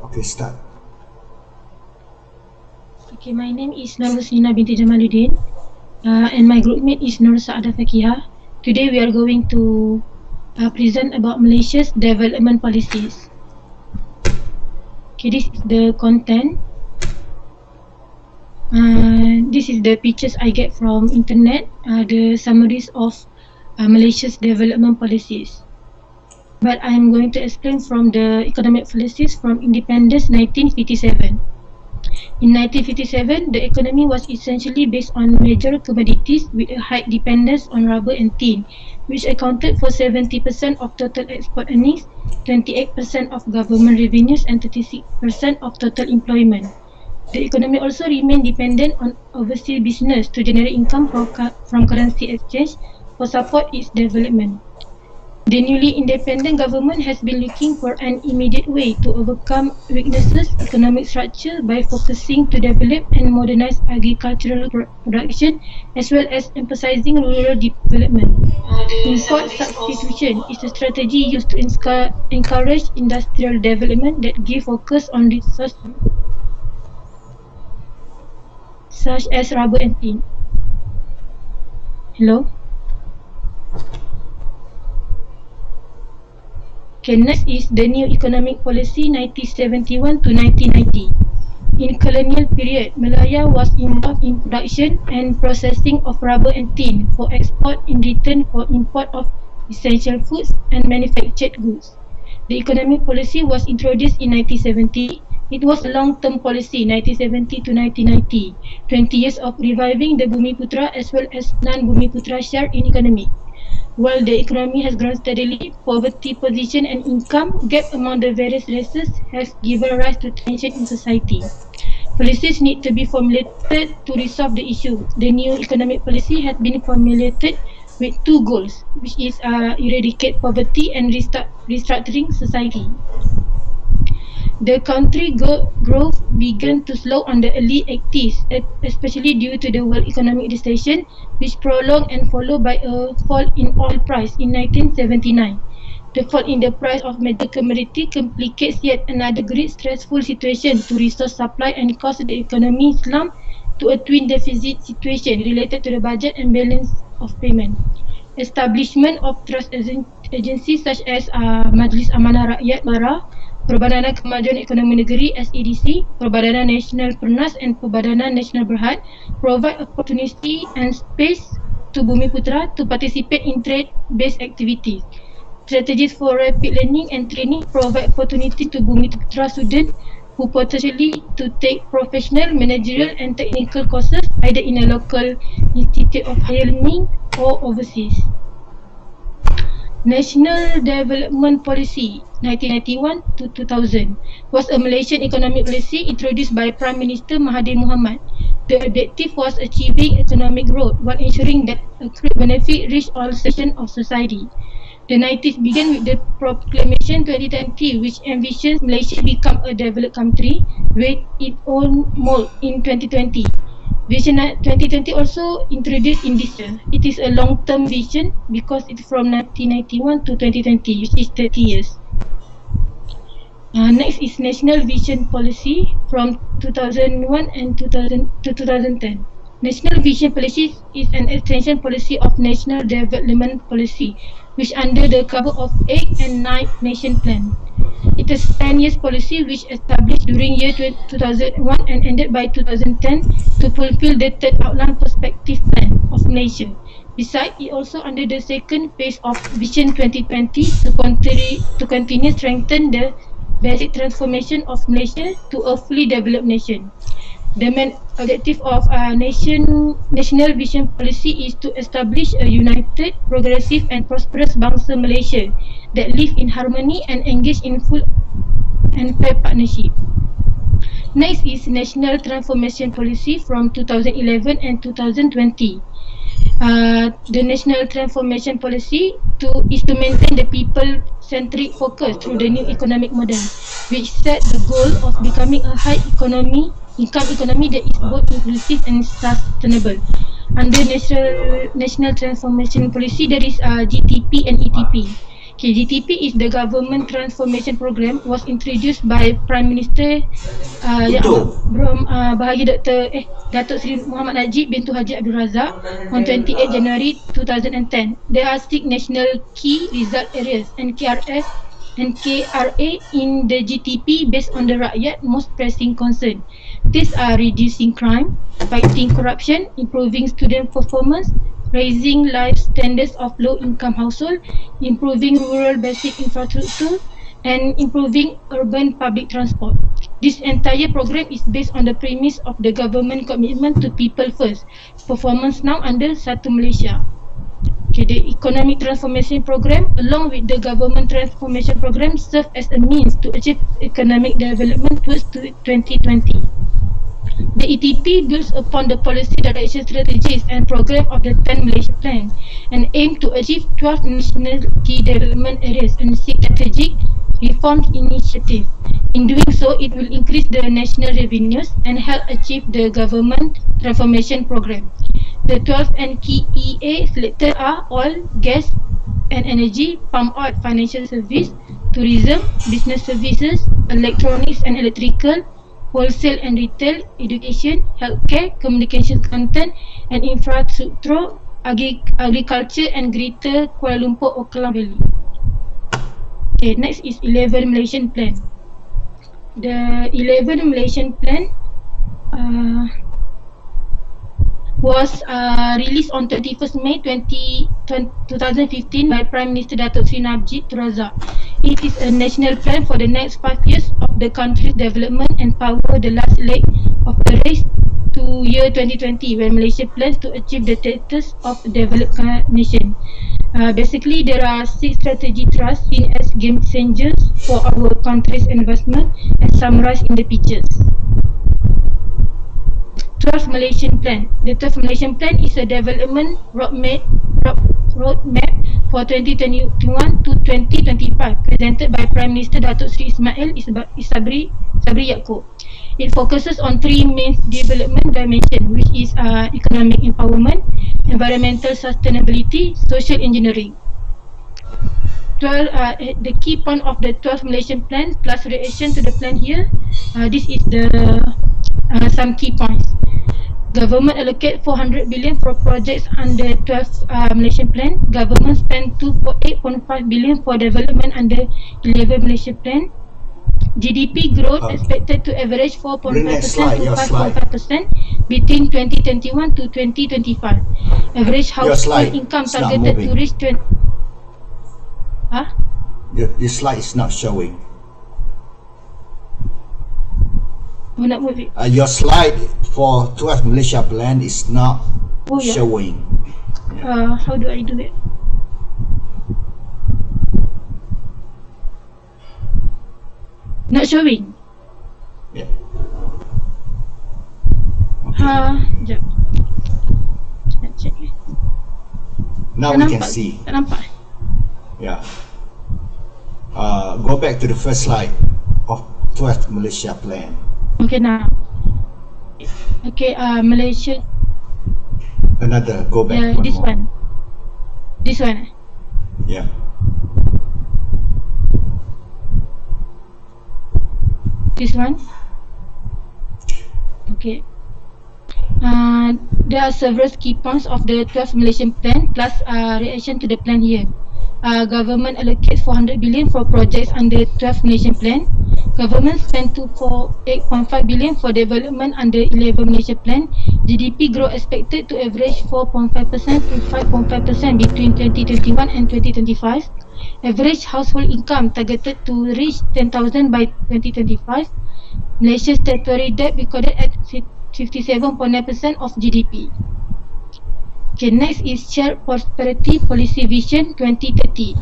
Okay, start. Okay, my name is Nur Husnina binti Jamaluddin, and my groupmate is Nur Saada Fakiha. Today we are going to present about Malaysia's development policies. Okay, this is the content. This is the pictures I get from internet, the summaries of Malaysia's development policies. But I am going to explain from the economic policies from independence 1957. In 1957, the economy was essentially based on major commodities with a high dependence on rubber and tin, which accounted for 70% of total export earnings, 28% of government revenues, and 36% of total employment. The economy also remained dependent on overseas business to generate income from currency exchange for support its development. The newly independent government has been looking for an immediate way to overcome weaknesses economic structure by focusing to develop and modernize agricultural production as well as emphasizing rural development. Import substitution is a strategy used to encourage industrial development that give focus on resources such as rubber and tin. Hello? Okay, next is the new economic policy 1971 to 1990. In colonial period, Malaya was involved in production and processing of rubber and tin for export in return for import of essential foods and manufactured goods. The economic policy was introduced in 1970. It was a long-term policy, 1970 to 1990, 20 years of reviving the Bumiputra as well as non-Bumiputra share in economy. While the economy has grown steadily, poverty, position and income gap among the various races has given rise to tension in society. Policies need to be formulated to resolve the issue. The new economic policy has been formulated with two goals, which is eradicate poverty and restructuring society. The country growth began to slow on the early 80s, especially due to the world economic recession, which prolonged and followed by a fall in oil price in 1979. The fall in the price of major commodity complicates yet another great stressful situation to resource supply and caused the economy slump to a twin deficit situation related to the budget and balance of payment. Establishment of trust agencies such as Majlis Amanah Rakyat (MARA), Perbadanan Kemajuan Ekonomi Negeri (SEDC), Perbadanan Nasional Pernas and Perbadanan Nasional Berhad provide opportunity and space to Bumiputra to participate in trade-based activities. Strategies for rapid learning and training provide opportunity to Bumiputra students who potentially to take professional, managerial and technical courses either in a local institute of higher learning or overseas. National Development Policy 1991 to 2000 was a Malaysian economic policy introduced by Prime Minister Mahathir Mohamad. The objective was achieving economic growth while ensuring that accrued benefit reached all sections of society. The 90s began with the Proclamation 2020, which envisions Malaysia become a developed country with its own mold in 2020. Vision 2020 also introduced in this year. It is a long-term vision because it's from 1991 to 2020, which is 30 years. Next is National Vision Policy from 2001 and 2000 to 2010. National Vision Policy is an extension policy of National Development Policy, which under the cover of 8th and 9th Nation Plan. It is a 10 years policy which established during year 2001 and ended by 2010 to fulfill the third outline perspective plan of Malaysia. Besides, it also under the second phase of Vision 2020 to continue strengthen the basic transformation of Malaysia to a fully developed nation. The main objective of National Vision Policy is to establish a united, progressive and prosperous bangsa Malaysia that live in harmony and engage in full and fair partnership. Next is National Transformation Policy from 2011 and 2020. The National Transformation Policy is to maintain the people-centric focus through the new economic model, which set the goal of becoming a high income economy that is both inclusive and sustainable. Under National Transformation Policy, there is GTP and ETP. Okay, GTP is the Government Transformation Program, was introduced by Prime Minister Yang Bahagia Datuk Seri Muhammad Najib bintu Haji Abdul Razak on 28 January 2010. There are 6 national key result areas NKRS and KRA in the GTP based on the rakyat most pressing concern. These are reducing crime, fighting corruption, improving student performance, raising life standards of low-income household, improving rural basic infrastructure, and improving urban public transport. This entire program is based on the premise of the government commitment to people first. Performance now under Satu Malaysia. Okay, the economic transformation program, along with the government transformation program, serve as a means to achieve economic development towards 2020. The ETP builds upon the policy direction strategies and program of the 10 Malaysia Plan and aim to achieve 12 national key development areas and 6 strategic reform initiatives. In doing so, it will increase the national revenues and help achieve the government transformation program. The 12 NKEA selected are oil, gas and energy, palm oil, financial service, tourism, business services, electronics and electrical, wholesale and retail, education, healthcare, communication content and infrastructure, agriculture and Greater Kuala Lumpur Oakland Valley. Okay, next is 11 Malaysian Plan. The 11 Malaysian Plan was released on 21st May 2015 by Prime Minister Datuk Seri Najib Razak. It is a national plan for the next 5 years of the country's development and power the last leg of the race to year 2020 when Malaysia plans to achieve the status of a developed nation. Basically, there are 6 strategy thrusts seen as game changers for our country's investment as summarized in the pictures. 12th Malaysian Plan. The 12th Malaysian Plan is a development roadmap for 2021 to 2025 presented by Prime Minister Datuk Seri Ismail Sabri Yaakob. It focuses on 3 main development dimensions, which is economic empowerment, environmental sustainability, social engineering. The key point of the 12th Malaysian Plan plus reaction to the plan here, this is the some key points. Government allocate 400 billion for projects under 12th Malaysian Plan. Government spend 8.5 billion for development under 11 Malaysian Plan. GDP growth expected to average 4.5% to 5.5% between 2021 to 2025. Average household income targeted to reach 20. This slide is not showing. Nak move it. Your slide for 12th Malaysia Plan is not showing. How do I do it? Not showing. Yeah. Sekejap. Nak check. Now we can see. Tak nampak. Yeah. Go back to the first slide of 12th Malaysia Plan. Okay, now. Okay, Malaysia. Another, go back. This more. one. This one. Yeah. This one. Okay. There are several key points of the 12th Malaysian Plan plus reaction to the plan here. Government allocates 400 billion for projects under 12th Malaysian Plan. Government spent 8.5 billion for development under 11 Malaysia Plan. GDP growth expected to average 4.5% to 5.5% between 2021 and 2025. Average household income targeted to reach 10,000 by 2025. Malaysia's statutory debt recorded at 57.9% of GDP. Okay, next is Shared Prosperity Policy Vision 2030.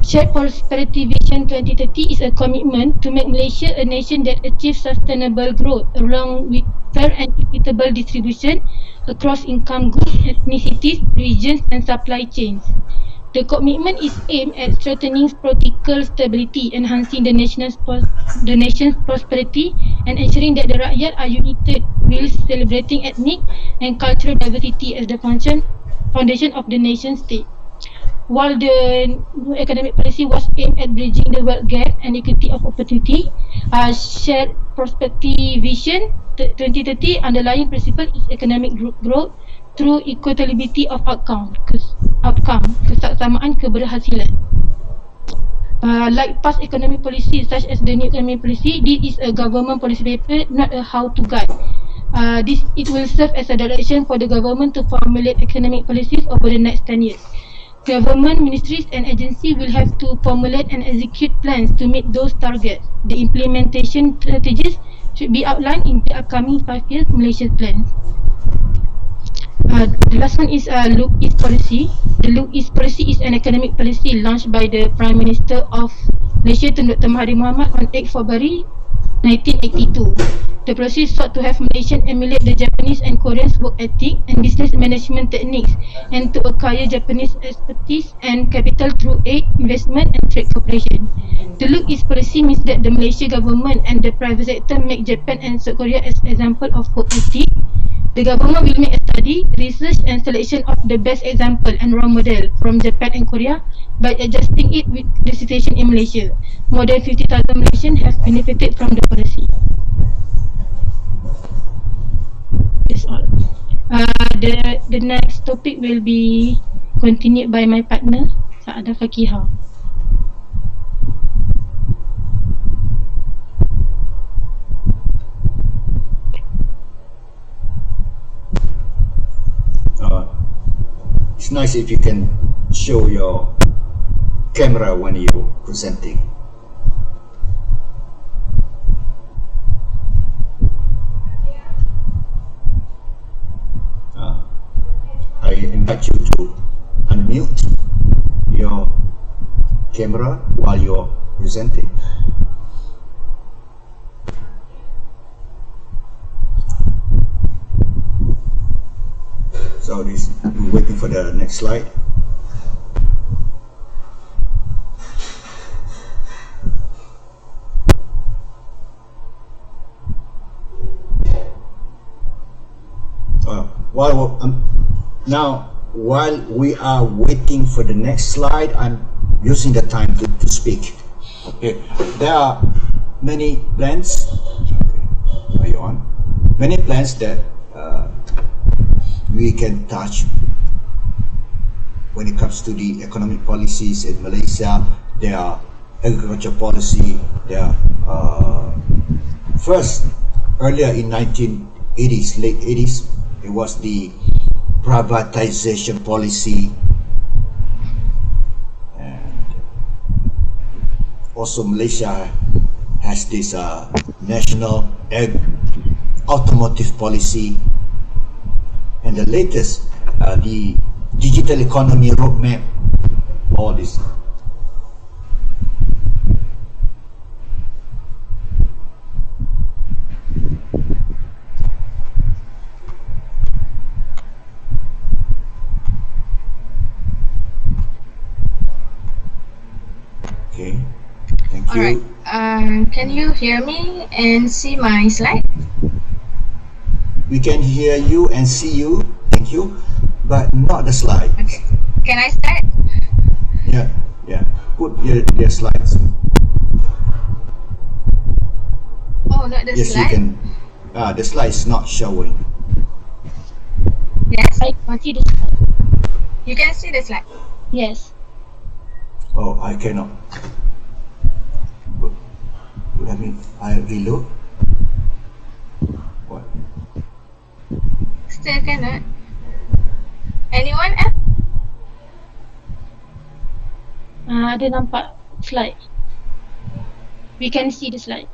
Shared Prosperity Vision 2030 is a commitment to make Malaysia a nation that achieves sustainable growth along with fair and equitable distribution across income groups, ethnicities, regions and supply chains. The commitment is aimed at strengthening political stability, enhancing the nation's prosperity and ensuring that the rakyat are united whilst celebrating ethnic and cultural diversity as the foundation of the nation state. While the new economic policy was aimed at bridging the wealth gap and equity of opportunity, shared prosperity vision 2030 underlying principle is economic growth through equitability of outcome, kesaksamaan keberhasilan. Like past economic policy such as the new economic policy, this is a government policy paper, not a how-to guide. It will serve as a direction for the government to formulate economic policies over the next 10 years. Government ministries and agencies will have to formulate and execute plans to meet those targets. The implementation strategies should be outlined in the upcoming 5 years Malaysia plans. The last one is Look East policy. The Look East policy is an economic policy launched by the Prime Minister of Malaysia, Tun Dr. Mahathir Mohamad, on 8 February 1982. The policy sought to have Malaysians emulate the Japanese and Koreans' work ethic and business management techniques, and to acquire Japanese expertise and capital through aid, investment and trade cooperation. The Look East policy means that the Malaysia government and the private sector make Japan and South Korea as example of work ethic. The government will make a study, research and selection of the best example and role model from Japan and Korea by adjusting it with the situation in Malaysia. More than 50,000 Malaysians have benefited from the policy. That's all. The next topic will be continued by my partner, Saadah Fakihah. It's nice if you can show your camera when you're presenting. I invite you to unmute your camera while you're presenting. So we're waiting for the next slide. While we are waiting for the next slide, I'm using the time to speak. Okay, there are many plans. Okay, are you on? Many plans that we can touch when it comes to the economic policies in Malaysia. There are agriculture policy. There are first, earlier in 1980s, late 80s, it was the privatization policy, and also Malaysia has this national automotive policy, and the latest, the digital economy roadmap, all this. Okay, thank you. Alright, can you hear me and see my slide? We can hear you and see you, thank you, but not the slide. Okay. Can I start? Yeah. Put your slides. Oh, not the Yes, slide? you can. The slide is not showing. Yes? I can see the slide. You can see the slide? Yes. Oh, I cannot. Let me, I reload. What? Still cannot. Anyone else? Ada nampak slide. We can see the slide.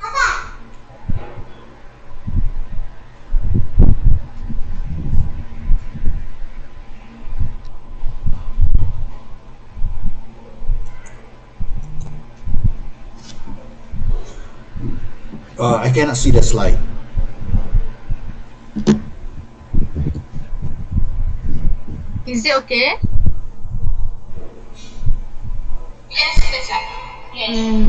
I cannot see the slide. Is it okay? Yes, the slide. Yes.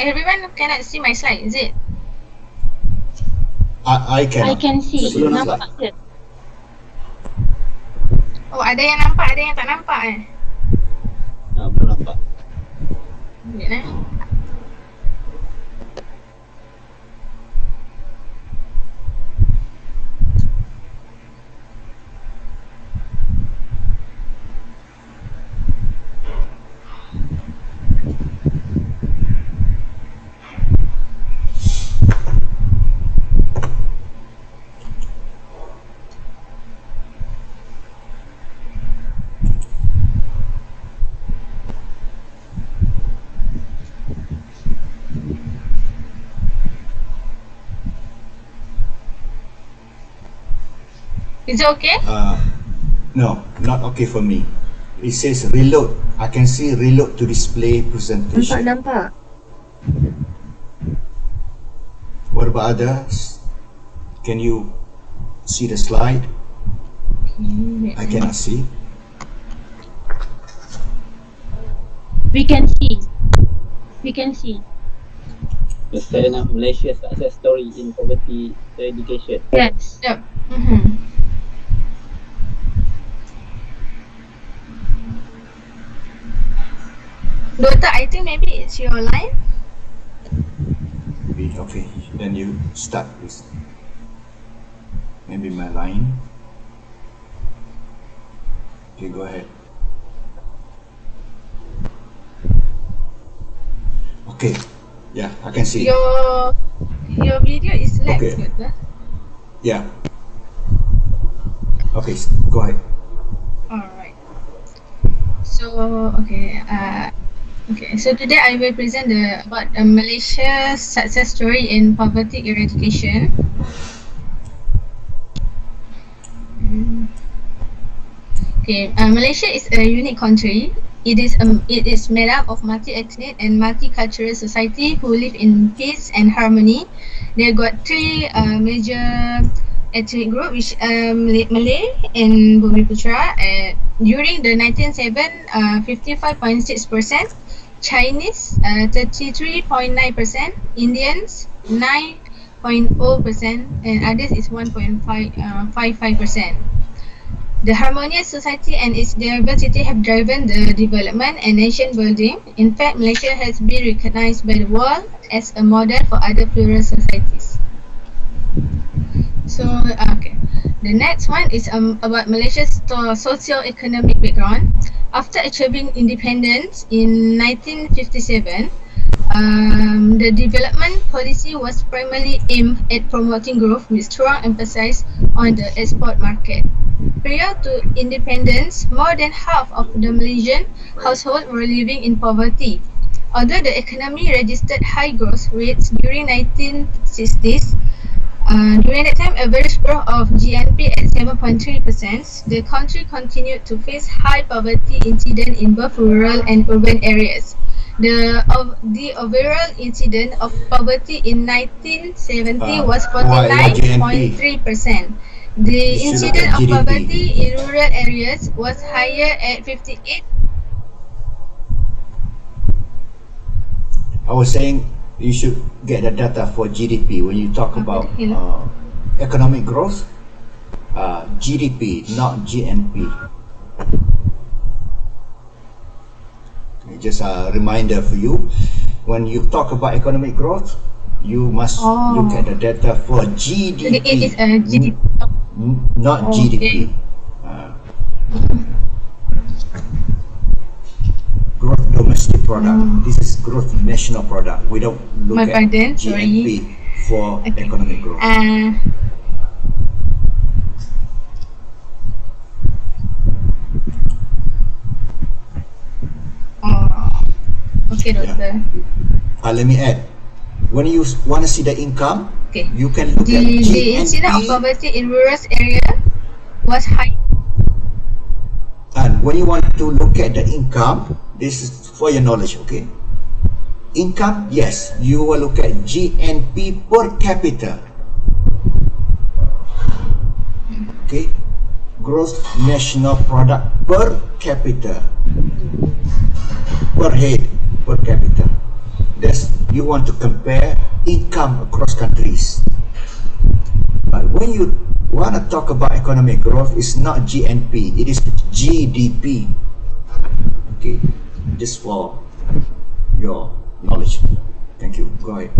everyone cannot see my slide, is it? I I cannot. can see. See the Nampak slide. je. Oh, ada yang nampak, ada yang tak nampak Belum nampak. Sekejap Is it okay? No, not okay for me. It says reload. I can see reload to display presentation. Nampak. What about others? Can you see the slide? I cannot see. We can see. We can see. Saya nak Malaysia's success story in poverty eradication. Yes. Yep. Doctor, I think maybe it's your line. Okay, then you start with maybe my line. Okay, go ahead. Okay, yeah, I can see. Your video is lag, Okay. Doctor. Yeah. Okay, go ahead. Alright. So so today I will present about Malaysia's success story in poverty eradication. Malaysia is a unique country. It is made up of multi-ethnic and multicultural society who live in peace and harmony. They got three major ethnic group, which Malay and Bumiputra. During the 1907, 55.6%, Chinese 33.9%, Indians 9.0%, and others is 1.55%. The harmonious society and its diversity have driven the development and nation building. In fact, Malaysia has been recognized by the world as a model for other plural societies. So, the next one is about Malaysia's socio-economic background. After achieving independence in 1957, the development policy was primarily aimed at promoting growth with strong emphasis on the export market. Prior to independence, more than half of the Malaysian households were living in poverty. Although the economy registered high growth rates during 1960s, during that time, average growth of GNP at 7.3%, the country continued to face high poverty incidence in both rural and urban areas. The overall incidence of poverty in 1970 was 49.3%. The incidence of poverty in rural areas was higher at 58. I was saying you should get the data for GDP when you talk about economic growth. GDP, not GNP. Okay, just a reminder for you, when you talk about economic growth, you must look at the data for GDP. It is GDP. Not GDP. Growth domestic product. This is growth national product. We don't look at GNP for economic growth. Okay, Doctor. Let me add. When you want to see the income, you can look at GNP. The incidence of poverty in rural area was high. And when you want to look at the income, this is for your knowledge, okay? Income, yes, you will look at GNP per capita. Okay? Gross national product per capita. Per head, per capita. That's you want to compare income across countries. But when you want to talk about economic growth, it's not GNP, it is GDP. Okay, just for your knowledge. Thank you. Go ahead.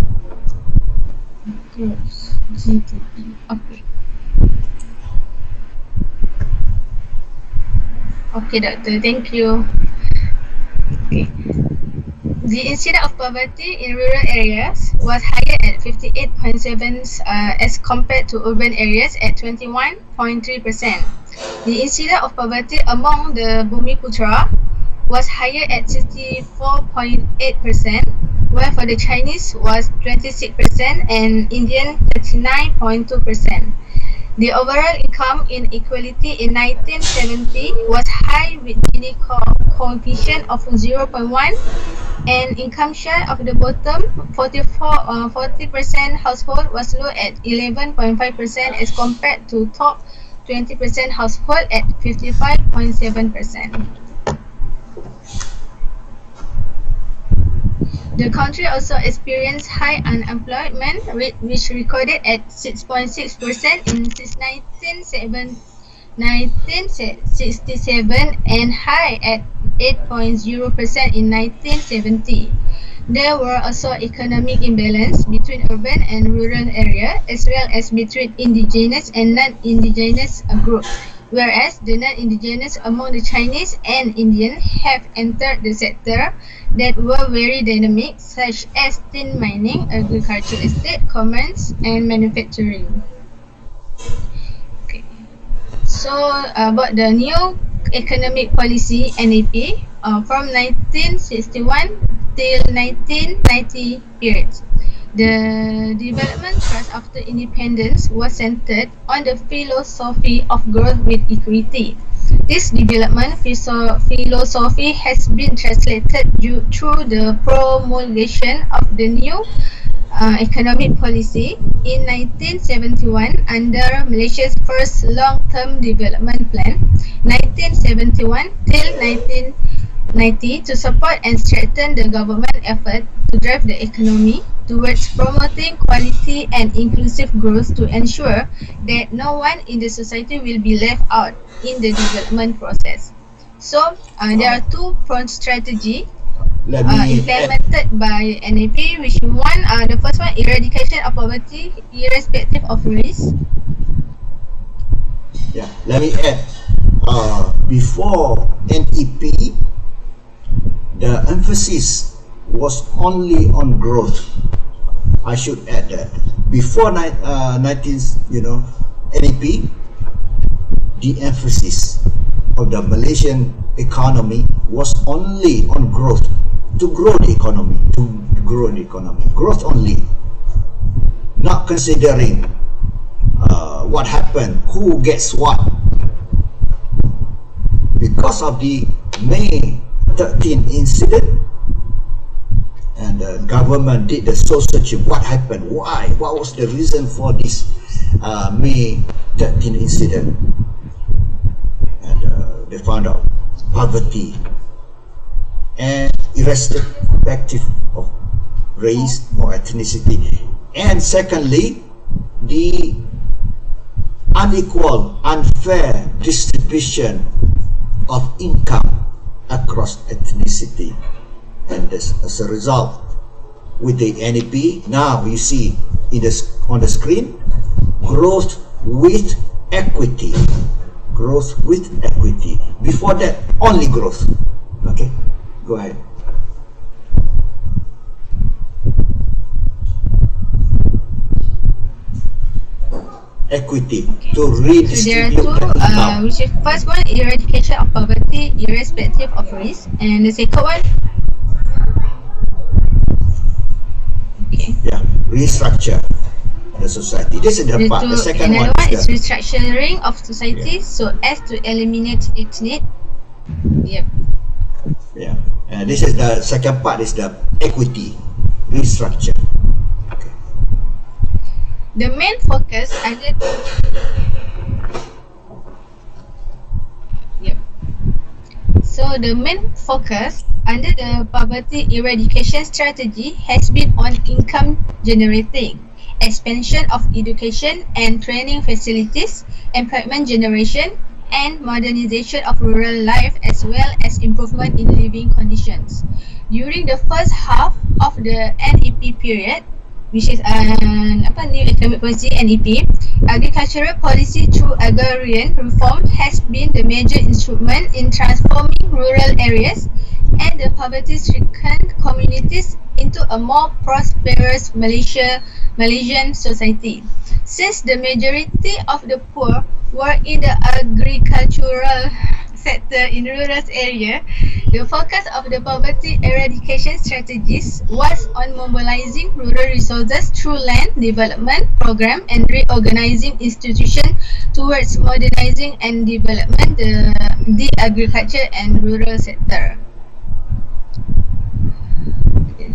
Gross GDP. Okay. Okay, doctor. Thank you. Okay. The incidence of poverty in rural areas was higher at 58.7 as compared to urban areas at 21.3%. The incidence of poverty among the Bumiputra was higher at 64.8%, while for the Chinese was 26% and Indian 39.2%. The overall income inequality in 1970 was high with Gini coefficient of 0.1 and income share of the bottom 40% household was low at 11.5% as compared to top 20% household at 55.7%. The country also experienced high unemployment rate, which recorded at 6.6% since 1967 and high at 8.0% in 1970. There were also economic imbalance between urban and rural area, as well as between indigenous and non-indigenous groups, whereas the non-indigenous among the Chinese and Indian have entered the sector that were very dynamic, such as tin mining, agricultural estate, commerce, and manufacturing. Okay. So about the new economic policy (NEP) from 1961 till 1990 period. The development thrust after independence was centered on the philosophy of growth with equity. This development philosophy has been translated through the promulgation of the new economic policy in 1971 under Malaysia's first long-term development plan, 1971 till 1990, to support and strengthen the government effort to drive the economy towards promoting quality and inclusive growth to ensure that no one in the society will be left out in the development process. So there are two-pronged strategy implemented by NEP, which one, the first one, eradication of poverty irrespective of race. Yeah, let me add, before NEP, the emphasis was only on growth. I should add that before NEP, the emphasis of the Malaysian economy was only on growth, to grow the economy, growth only, not considering what happened, who gets what. Because of the May 13 incident, and the government did the soul searching. What happened? Why? What was the reason for this May 13 incident? And they found out poverty, and irrespective of race or ethnicity. And secondly, the unequal, unfair distribution of income across ethnicity. And as a result, with the NEP, now you see on the screen, growth with equity. Growth with equity. Before that, only growth. Okay, go ahead. Equity, okay. To redistribute. So there are two, which is first one, eradication of poverty irrespective of race, and the second one, yeah, restructure the society. This is the part. The second one is restructuring of society, so as to eliminate ethnic. Yep. Yeah, and this is the second part. Is the equity restructure. Okay. The main focus So the main focus under the poverty eradication strategy has been on income generating, expansion of education and training facilities, employment generation, and modernization of rural life, as well as improvement in living conditions. During the first half of the NEP period, which is new economic policy NEP, agricultural policy through agrarian reform has been the major instrument in transforming rural areas and the poverty-stricken communities into a more prosperous Malaysian society. Since the majority of the poor were in the agricultural sector in rural area, the focus of the poverty eradication strategies was on mobilizing rural resources through land development program and reorganizing institutions towards modernizing and development the agriculture and rural sector.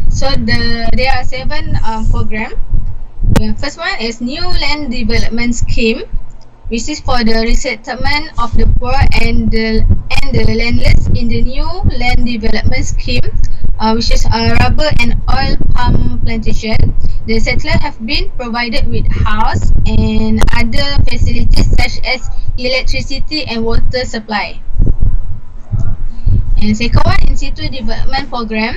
So there are 7 programs. The first one is New Land Development Scheme, which is for the resettlement of the poor and the landless in the New Land Development Scheme, which is rubber and oil palm plantation. The settlers have been provided with house and other facilities such as electricity and water supply. And second one, In Situ Development Program.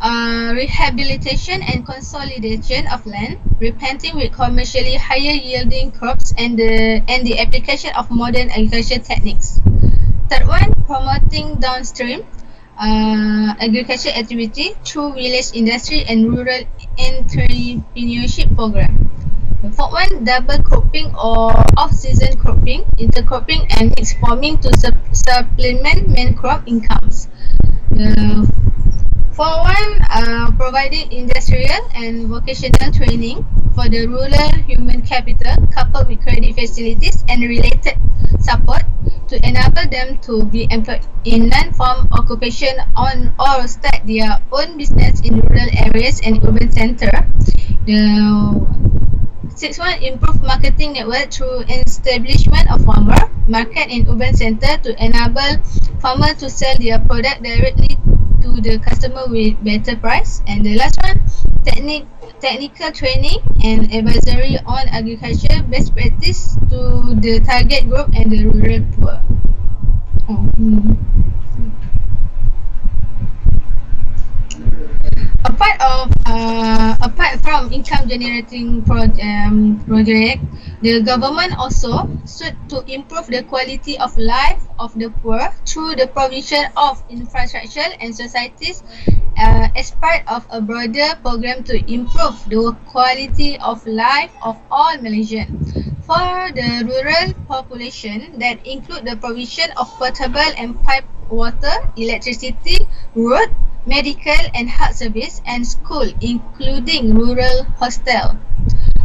Rehabilitation and consolidation of land, replanting with commercially higher yielding crops, and the application of modern agriculture techniques. Third one, promoting downstream agriculture activity through village industry and rural entrepreneurship program. The fourth one, double cropping or off-season cropping, intercropping and mixed farming to supplement main crop incomes. The fourth one, providing industrial and vocational training for the rural human capital coupled with credit facilities and related support to enable them to be employed in non-farm occupation or start their own business in rural areas and urban center. The sixth one, improve marketing network through establishment of farmer market in urban center to enable farmers to sell their product directly to the customer with better price. And the last one, technical training and advisory on agriculture best practice to the target group and the rural poor. Apart from income generating project, the government also sought to improve the quality of life of the poor through the provision of infrastructure and societies as part of a broader program to improve the quality of life of all Malaysians. For the rural population, that include the provision of potable and piped water, electricity, road, medical and health service, and school, including rural hostel.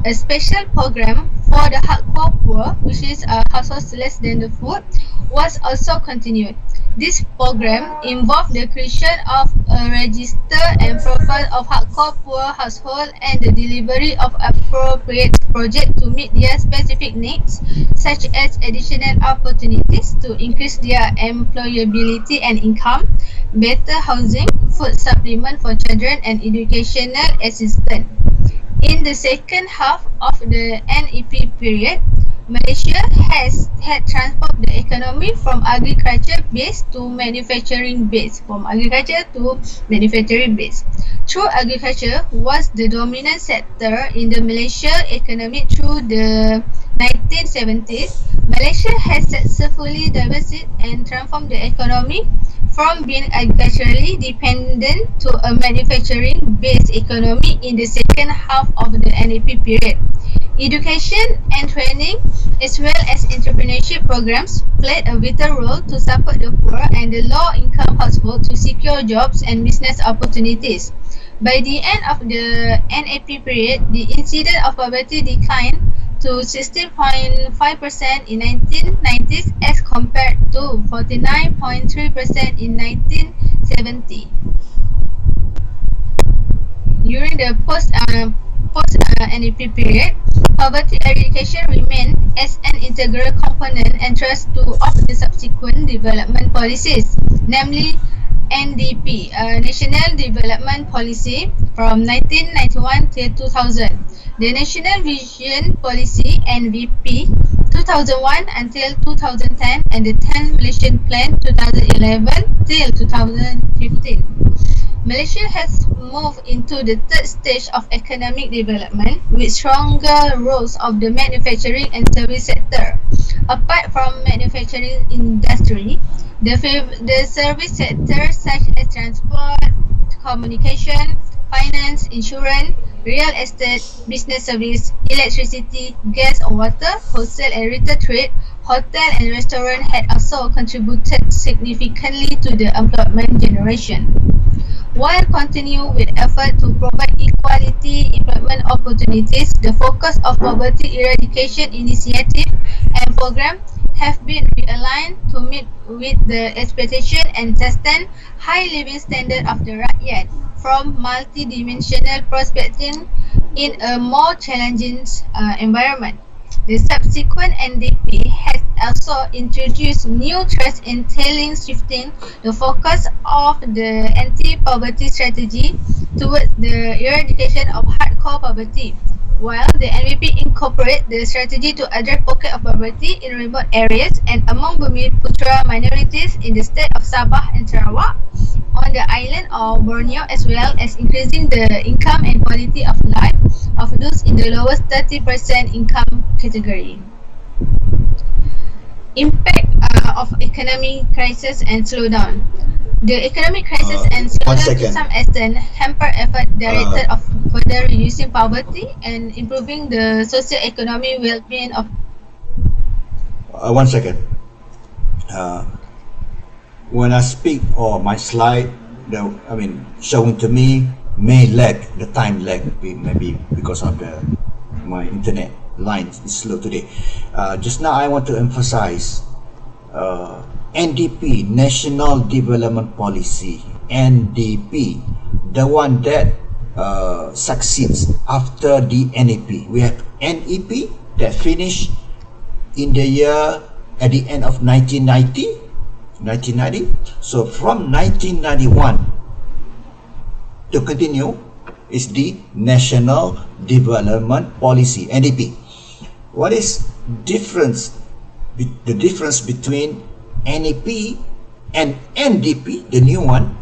A special program for the hardcore poor, which is households less than the food, was also continued. This program involved the creation of a register and profile of hardcore poor household and the delivery of appropriate projects to meet their specific needs, such as additional opportunities to increase their employability and income, better housing, food supplement for children, and educational assistance. In the second half of the NEP period, Malaysia had transformed the economy from agriculture base to manufacturing base. Through agriculture was the dominant sector in the Malaysia economy through the 1970s. Malaysia has successfully diversified and transformed the economy from being agriculturally dependent to a manufacturing-based economy in the second half of the NEP period. Education and training, as well as entrepreneurship programs, played a vital role to support the poor and the low-income households to secure jobs and business opportunities. By the end of the NEP period, the incidence of poverty declined to 16.5% in 1990s as compared to 49.3% in 1970. During the post-NEP period, poverty eradication remained as an integral component and thrust of the subsequent development policies, namely NDP, National Development Policy from 1991 till 2000. The National Vision Policy NVP 2001 until 2010 and the 10 Malaysian Plan 2011 till 2015. Malaysia has moved into the third stage of economic development with stronger roles of the manufacturing and service sector. Apart from manufacturing industry, the service sector such as transport, communication, finance, insurance, real estate, business service, electricity, gas or water, wholesale and retail trade, hotel and restaurant had also contributed significantly to the employment generation. While continue with effort to provide equality employment opportunities, the focus of poverty eradication initiative and program have been realigned to meet with the expectation and sustain high living standard of the rakyat from multidimensional perspective in a more challenging environment. The subsequent NDP has also introduced new threats entailing shifting the focus of the anti-poverty strategy towards the eradication of hardcore poverty, while the NDP incorporate the strategy to address pocket of poverty in remote areas and among Bumiputra minorities in the state of Sabah and Sarawak, on the island of Borneo, as well as increasing the income and quality of life of those in the lowest 30% income category. Impact of economic crisis and slowdown. The economic crisis and slowdown to some extent hamper effort directed of further reducing poverty and improving the socio-economic well-being of. 1 second. When I speak or my slide, showing to me may lag, the time lag, maybe because of my internet line is slow today. Just now I want to emphasize NDP, National Development Policy, NDP, the one that succeeds after the NEP. We have NEP that finished in the year at the end of 1990. So from 1991 to continue is the National Development Policy, NDP. What is the difference between NEP and NDP, the new one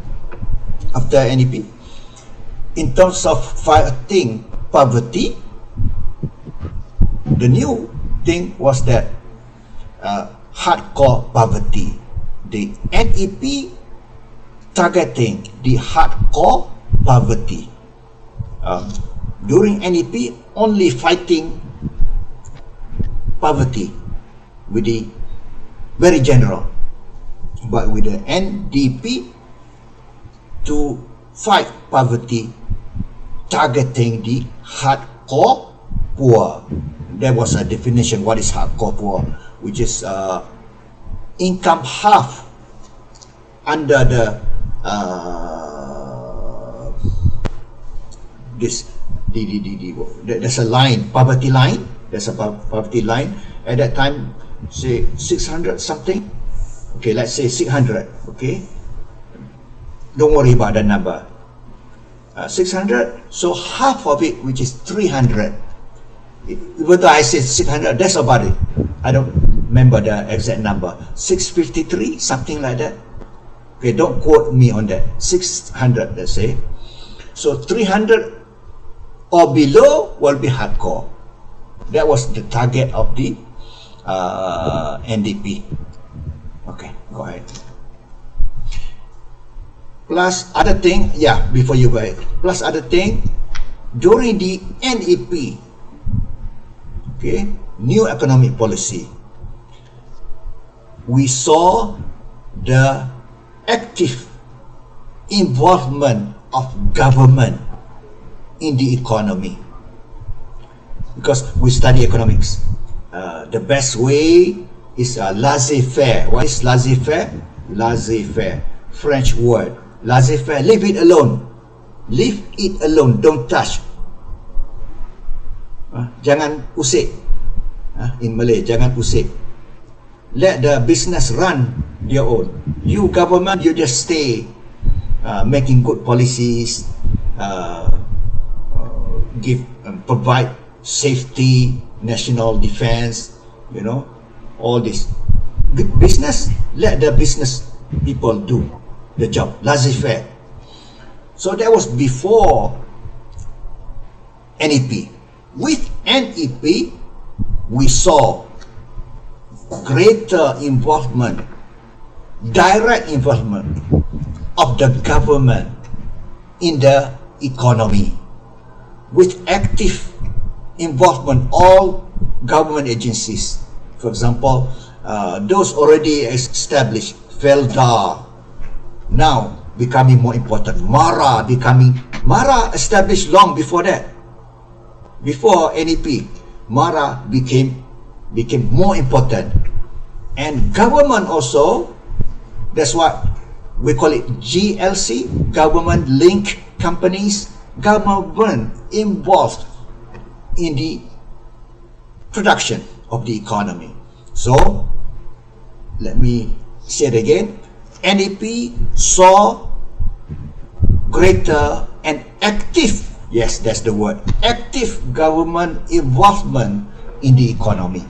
after NEP? In terms of fighting poverty, the new thing was that hardcore poverty. The NEP targeting the hardcore poverty. During NEP, only fighting poverty with the very general, but with the NDP to fight poverty, targeting the hardcore poor. There was a definition what is hardcore poor, which is income half under the there's a line, poverty line. There's a poverty line at that time, say 600 something. Okay, let's say 600. Okay, don't worry about the number. 600. So half of it, which is 300. Even though I say 600, that's about it. I don't remember the exact number. 653, something like that. Okay, don't quote me on that. 600, let's say. So 300 or below will be hardcore. That was the target of the NDP. Okay, go ahead. Plus other thing, before you go ahead. Plus other thing, during the NEP, okay, new economic policy, we saw the active involvement of government in the economy, because we study economics. The best way is laissez-faire. What is laissez-faire? Laissez-faire, French word. Laissez-faire, leave it alone. Leave it alone, don't touch. Jangan usik. In Malay, jangan usik. Let the business run their own. You government, you just stay making good policies, provide safety, national defense, all this. Business, let the business people do the job, laissez-faire. So that was before NEP. With NEP, we saw greater involvement, direct involvement of the government in the economy, with active involvement all government agencies. For example, those already established, FELDA, now becoming more important. MARA established long before that. Before NEP, MARA became more important. And government also, that's what we call it GLC, government link companies, government involved in the production of the economy. So, let me say it again. NEP saw greater and active, yes, that's the word, active government involvement in the economy,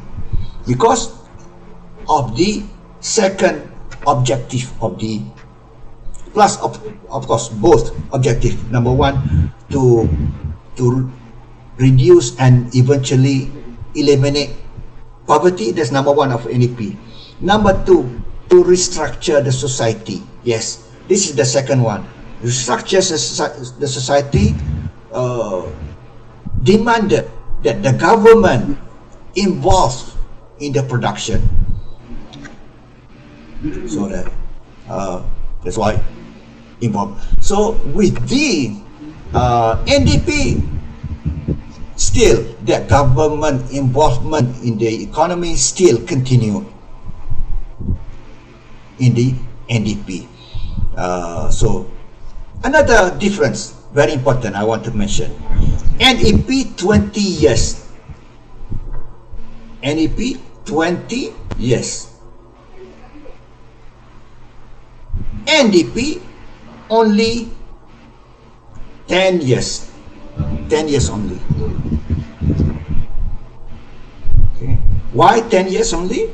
because of the second objective of the, plus of course both objective. Number one, to reduce and eventually eliminate poverty. That's number one of NEP. Number two, to restructure the society. Yes, this is the second one. Restructure the society, demanded that the government involved in the production. So that's why involved. So with the NDP, still the government involvement in the economy still continued in the NDP. So another difference, very important, I want to mention. NEP 20 years. NEP 20 years. NDP only 10 years. 10 years only. Okay. Why 10 years only?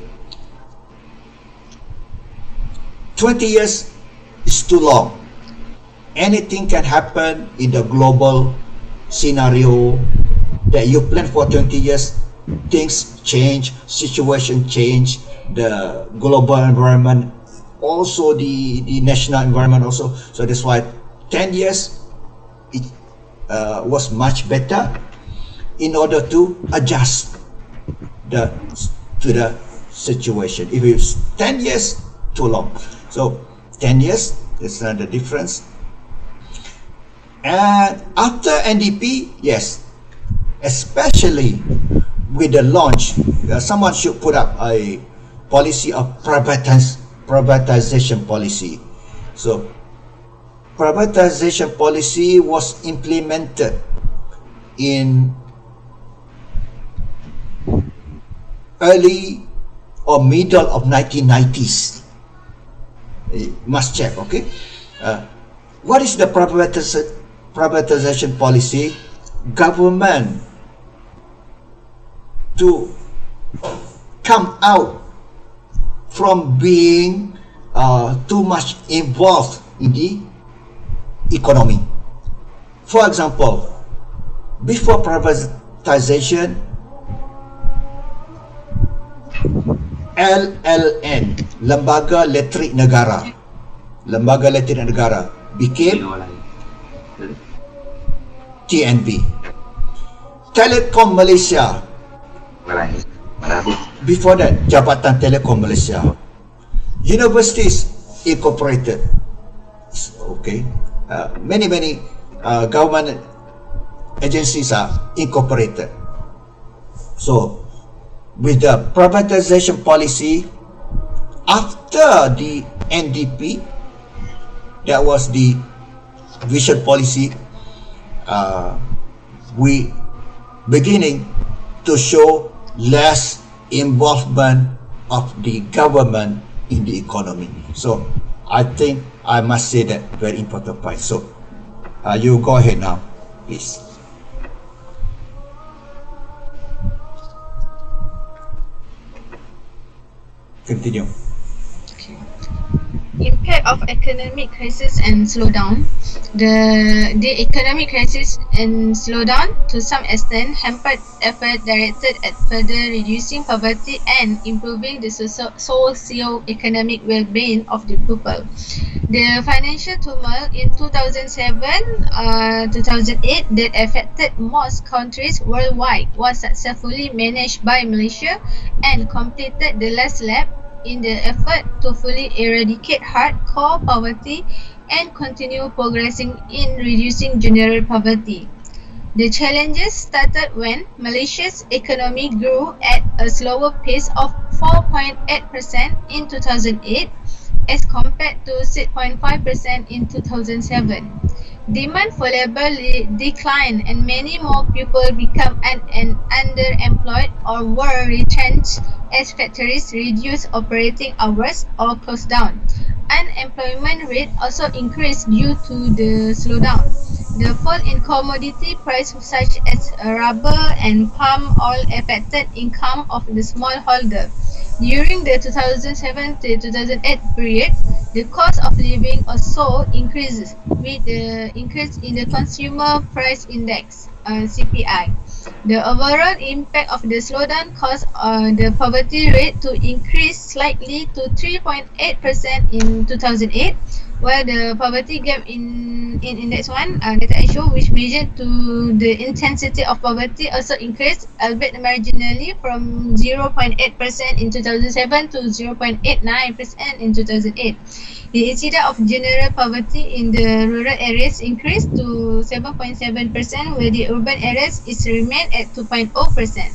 20 years is too long. Anything can happen in the global scenario that you plan for 20 years. Things change, situation change, the global environment, also the national environment also. So that's why 10 years it was much better in order to adjust to the situation. If it's 10 years, too long. So 10 years is the difference. And after NDP, yes, especially with the launch, someone should put up a policy of privatization policy. So privatization policy was implemented in early or middle of 1990s. Must check, okay? What is the privatization policy? Government to come out from being too much involved in the economy. For example, before privatization, LLN, Lembaga Elektrik Negara, became TNB. Telekom Malaysia, before that, Jabatan Telekom Malaysia. Universities incorporated. Okay, many government agencies are incorporated. So with the privatization policy after the NDP, that was the vision policy, we beginning to show less involvement of the government in the economy. So I think I must say that very important point. So you go ahead now, please. Continue. Impact of economic crisis and slowdown. The economic crisis and slowdown to some extent hampered effort directed at further reducing poverty and improving the socio-economic well-being of the people. The financial turmoil in 2007-2008 that affected most countries worldwide was successfully managed by Malaysia and completed the last lap in the effort to fully eradicate hardcore poverty and continue progressing in reducing general poverty. The challenges started when Malaysia's economy grew at a slower pace of 4.8% in 2008 as compared to 6.5% in 2007. Demand for labor declined and many more people became underemployed or were retrenched as factories reduced operating hours or closed down. Unemployment rate also increased due to the slowdown. The fall in commodity prices such as rubber and palm oil affected income of the smallholder. During the 2007-2008 period, the cost of living also increases with the increase in the Consumer Price Index (CPI). The overall impact of the slowdown caused the poverty rate to increase slightly to 3.8% in 2008, while the poverty gap in Index 1 that I show, which measured to the intensity of poverty, also increased, albeit marginally, from 0.8% in 2007 to 0.89% in 2008. The incidence of general poverty in the rural areas increased to 7.7%, where the urban areas is remained at 2.0%.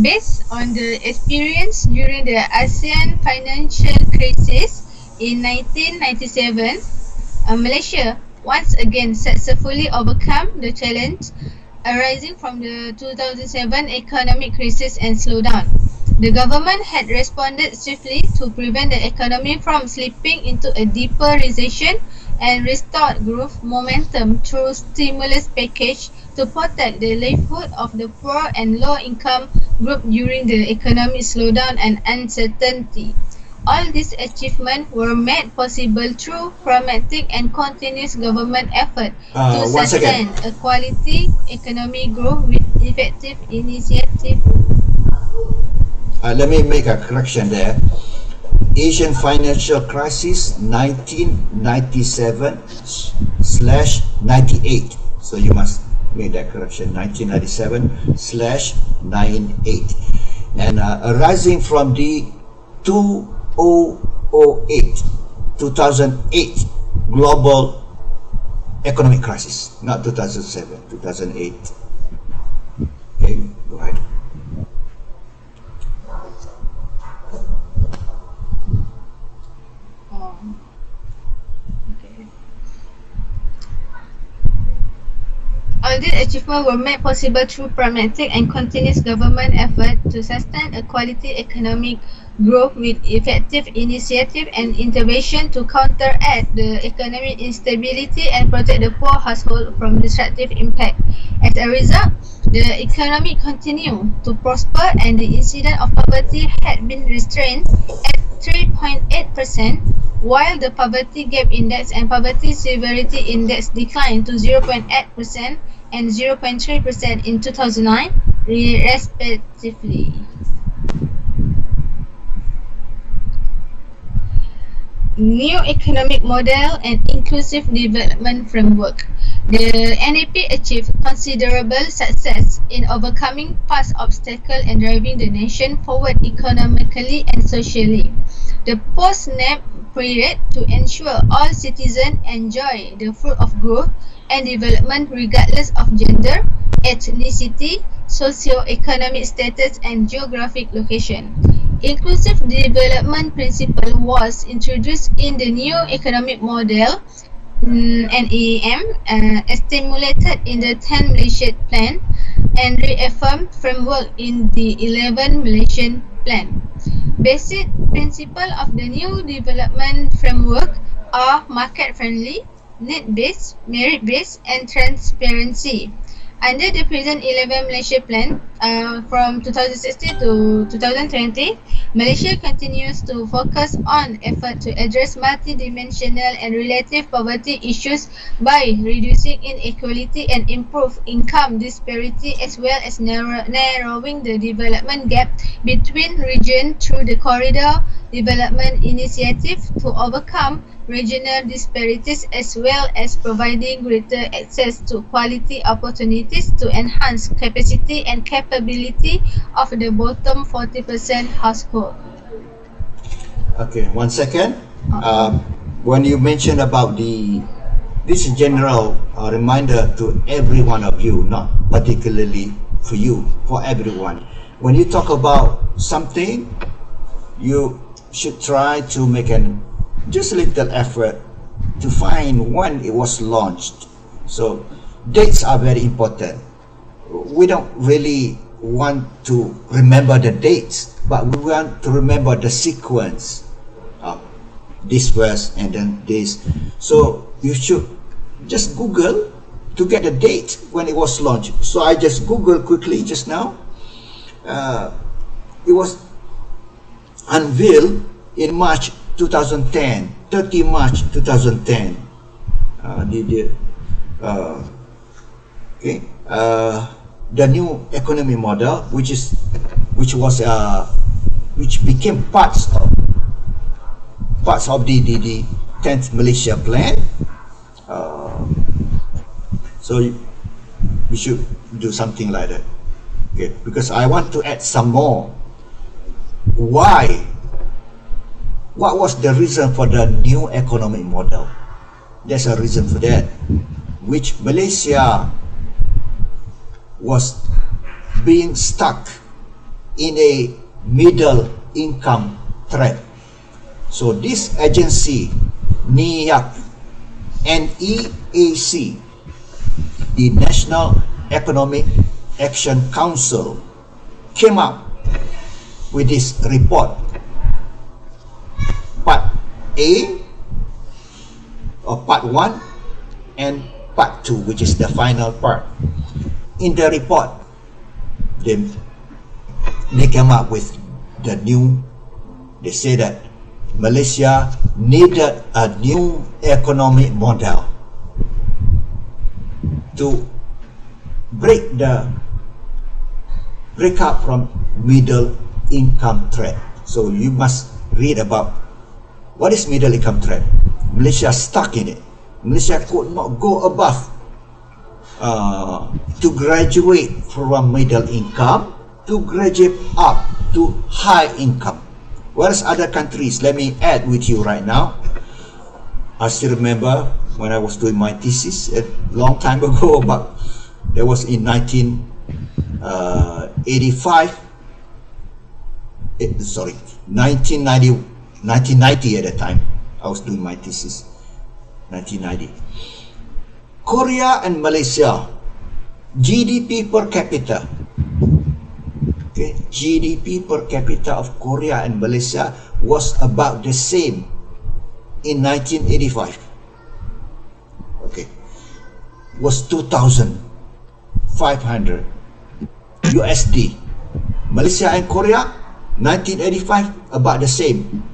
Based on the experience during the ASEAN financial crisis in 1997, Malaysia once again successfully overcome the challenge arising from the 2007 economic crisis and slowdown. The government had responded swiftly to prevent the economy from slipping into a deeper recession and restored growth momentum through stimulus package to protect the livelihood of the poor and low-income group during the economic slowdown and uncertainty. All these achievements were made possible through pragmatic and continuous government effort to sustain a quality economic growth with effective initiative. Let me make a correction there. Asian financial crisis 1997/98. So you must make that correction, 1997/98. And arising from the 2008 global economic crisis, not 2007, 2008. Okay, go ahead. All these achievements were made possible through pragmatic and continuous government effort to sustain a quality economic growth with effective initiative and intervention to counteract the economic instability and protect the poor household from destructive impact. As a result, the economy continued to prosper and the incidence of poverty had been restrained at 3.8%, while the poverty gap index and poverty severity index declined to 0.8% and 0.3% in 2009, respectively. New economic model and inclusive development framework. The NEP achieved considerable success in overcoming past obstacles and driving the nation forward economically and socially. The post-NEP period to ensure all citizens enjoy the fruit of growth and development regardless of gender, ethnicity, socio-economic status and geographic location. Inclusive development principle was introduced in the new economic model NEM, stimulated in the 10 Malaysian Plan and reaffirmed framework in the 11 Malaysian Plan. Based principles of the new development framework are market-friendly, need-based, merit-based, and transparency. Under the present 11 Malaysia Plan from 2016 to 2020, Malaysia continues to focus on effort to address multidimensional and relative poverty issues by reducing inequality and improve income disparity, as well as narrowing the development gap between regions through the Corridor Development Initiative to overcome regional disparities, as well as providing greater access to quality opportunities to enhance capacity and capability of the bottom 40% household. Okay, 1 second. When you mentioned about this general reminder to every one of you, not particularly for you, for everyone. When you talk about something, you should try to make just a little effort to find when it was launched. So dates are very important. We don't really want to remember the dates, but we want to remember the sequence of this verse and then this. So you should just Google to get the date when it was launched. So I just Googled quickly just now. It was unveiled in March 2010, 30 March 2010. The new economy model, which became parts of the 10th Malaysia Plan. So we should do something like that. Okay, because I want to add some more. Why? What was the reason for the new economic model? There's a reason for that, which Malaysia was being stuck in a middle income trap. So this agency, NEAC, NEAC, the National Economic Action Council, came up with this report, Part A, or Part 1, and Part 2, which is the final part. In the report, they came up with they say that Malaysia needed a new economic model to break up from middle income trap. So you must read about what is middle income trap. Malaysia stuck in it. Malaysia could not go above to graduate from middle income to graduate up to high income. Whereas other countries, let me add with you right now. I still remember when I was doing my thesis a long time ago, but that was in 1990 at the time. I was doing my thesis, 1990. Korea and Malaysia, GDP per capita. Okay, GDP per capita of Korea and Malaysia was about the same in 1985. Okay, was 2,500 USD. Malaysia and Korea, 1985, about the same.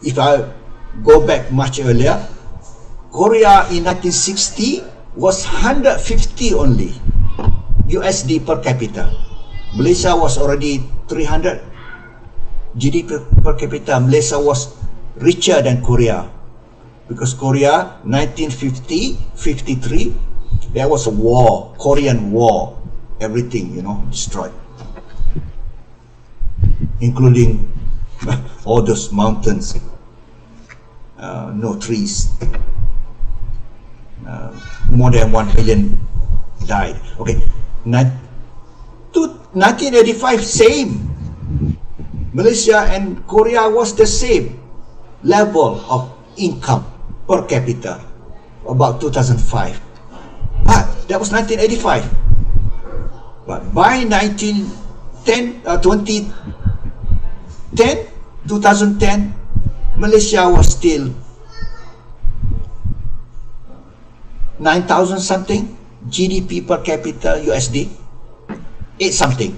If I go back much earlier, Korea in 1960 was 150 only USD per capita. Malaysia was already 300 GDP per capita. Malaysia was richer than Korea, because Korea 1953 there was a war, Korean War, everything destroyed, including all those mountains, no trees, more than 1 million died. Okay, 1985, same. Malaysia and Korea was the same level of income per capita, about 2005. But that was 1985. But by 2010, 2010, Malaysia was still 9,000 something GDP per capita USD, 8 something,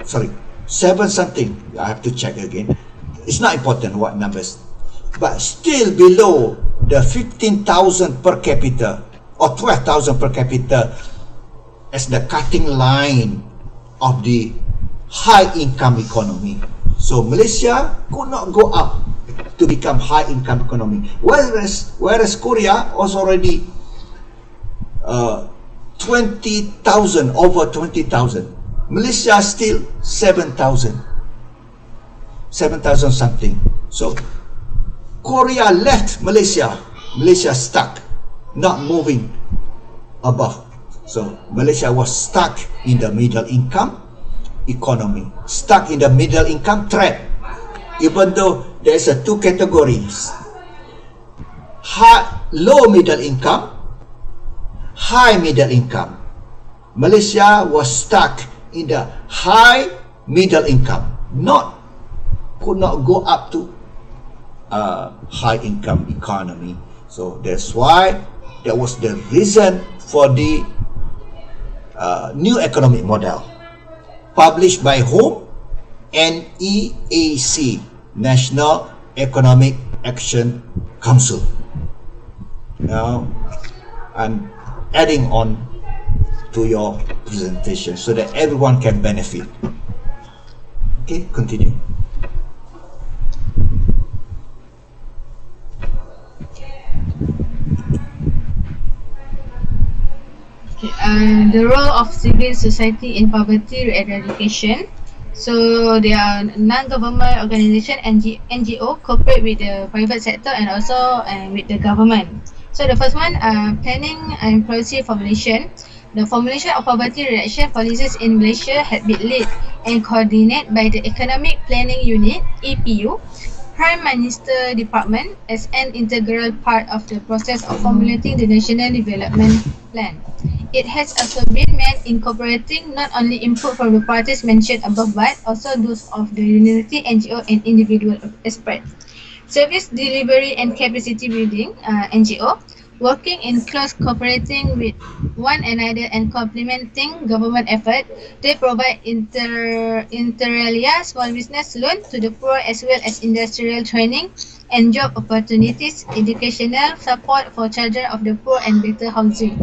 sorry, 7 something. I have to check again. It's not important what numbers, but still below the 15,000 per capita or 12,000 per capita as the cutting line of the high income economy. So Malaysia could not go up to become high income economy, whereas Korea was already 20,000, over 20,000. Malaysia still 7,000 something. So Korea left Malaysia, Malaysia stuck, not moving above. So Malaysia was stuck in the middle income economy, stuck in the middle income trap, even though there's a two categories: low middle income, high middle income. Malaysia was stuck in the high middle income, could not go up to high income economy. So that's why that was the reason for the new economic model published by whom? NEAC, National Economic Action Council. Now I'm adding on to your presentation so that everyone can benefit. Okay, continue. The role of civil society in poverty eradication. So there are non-government organization, NGO, cooperate with the private sector and also with the government. So the first one, planning and policy formulation. The formulation of poverty reduction policies in Malaysia had been led and coordinated by the Economic Planning Unit, EPU, Prime Minister Department, as an integral part of the process of formulating the National Development Plan. It has also been made incorporating not only input from the parties mentioned above but also those of the university, NGO and individual experts. Service delivery and capacity building, NGO, working in close cooperating with one another and complementing government effort. They provide inter alia small business loan to the poor as well as industrial training and job opportunities, educational support for children of the poor and better housing.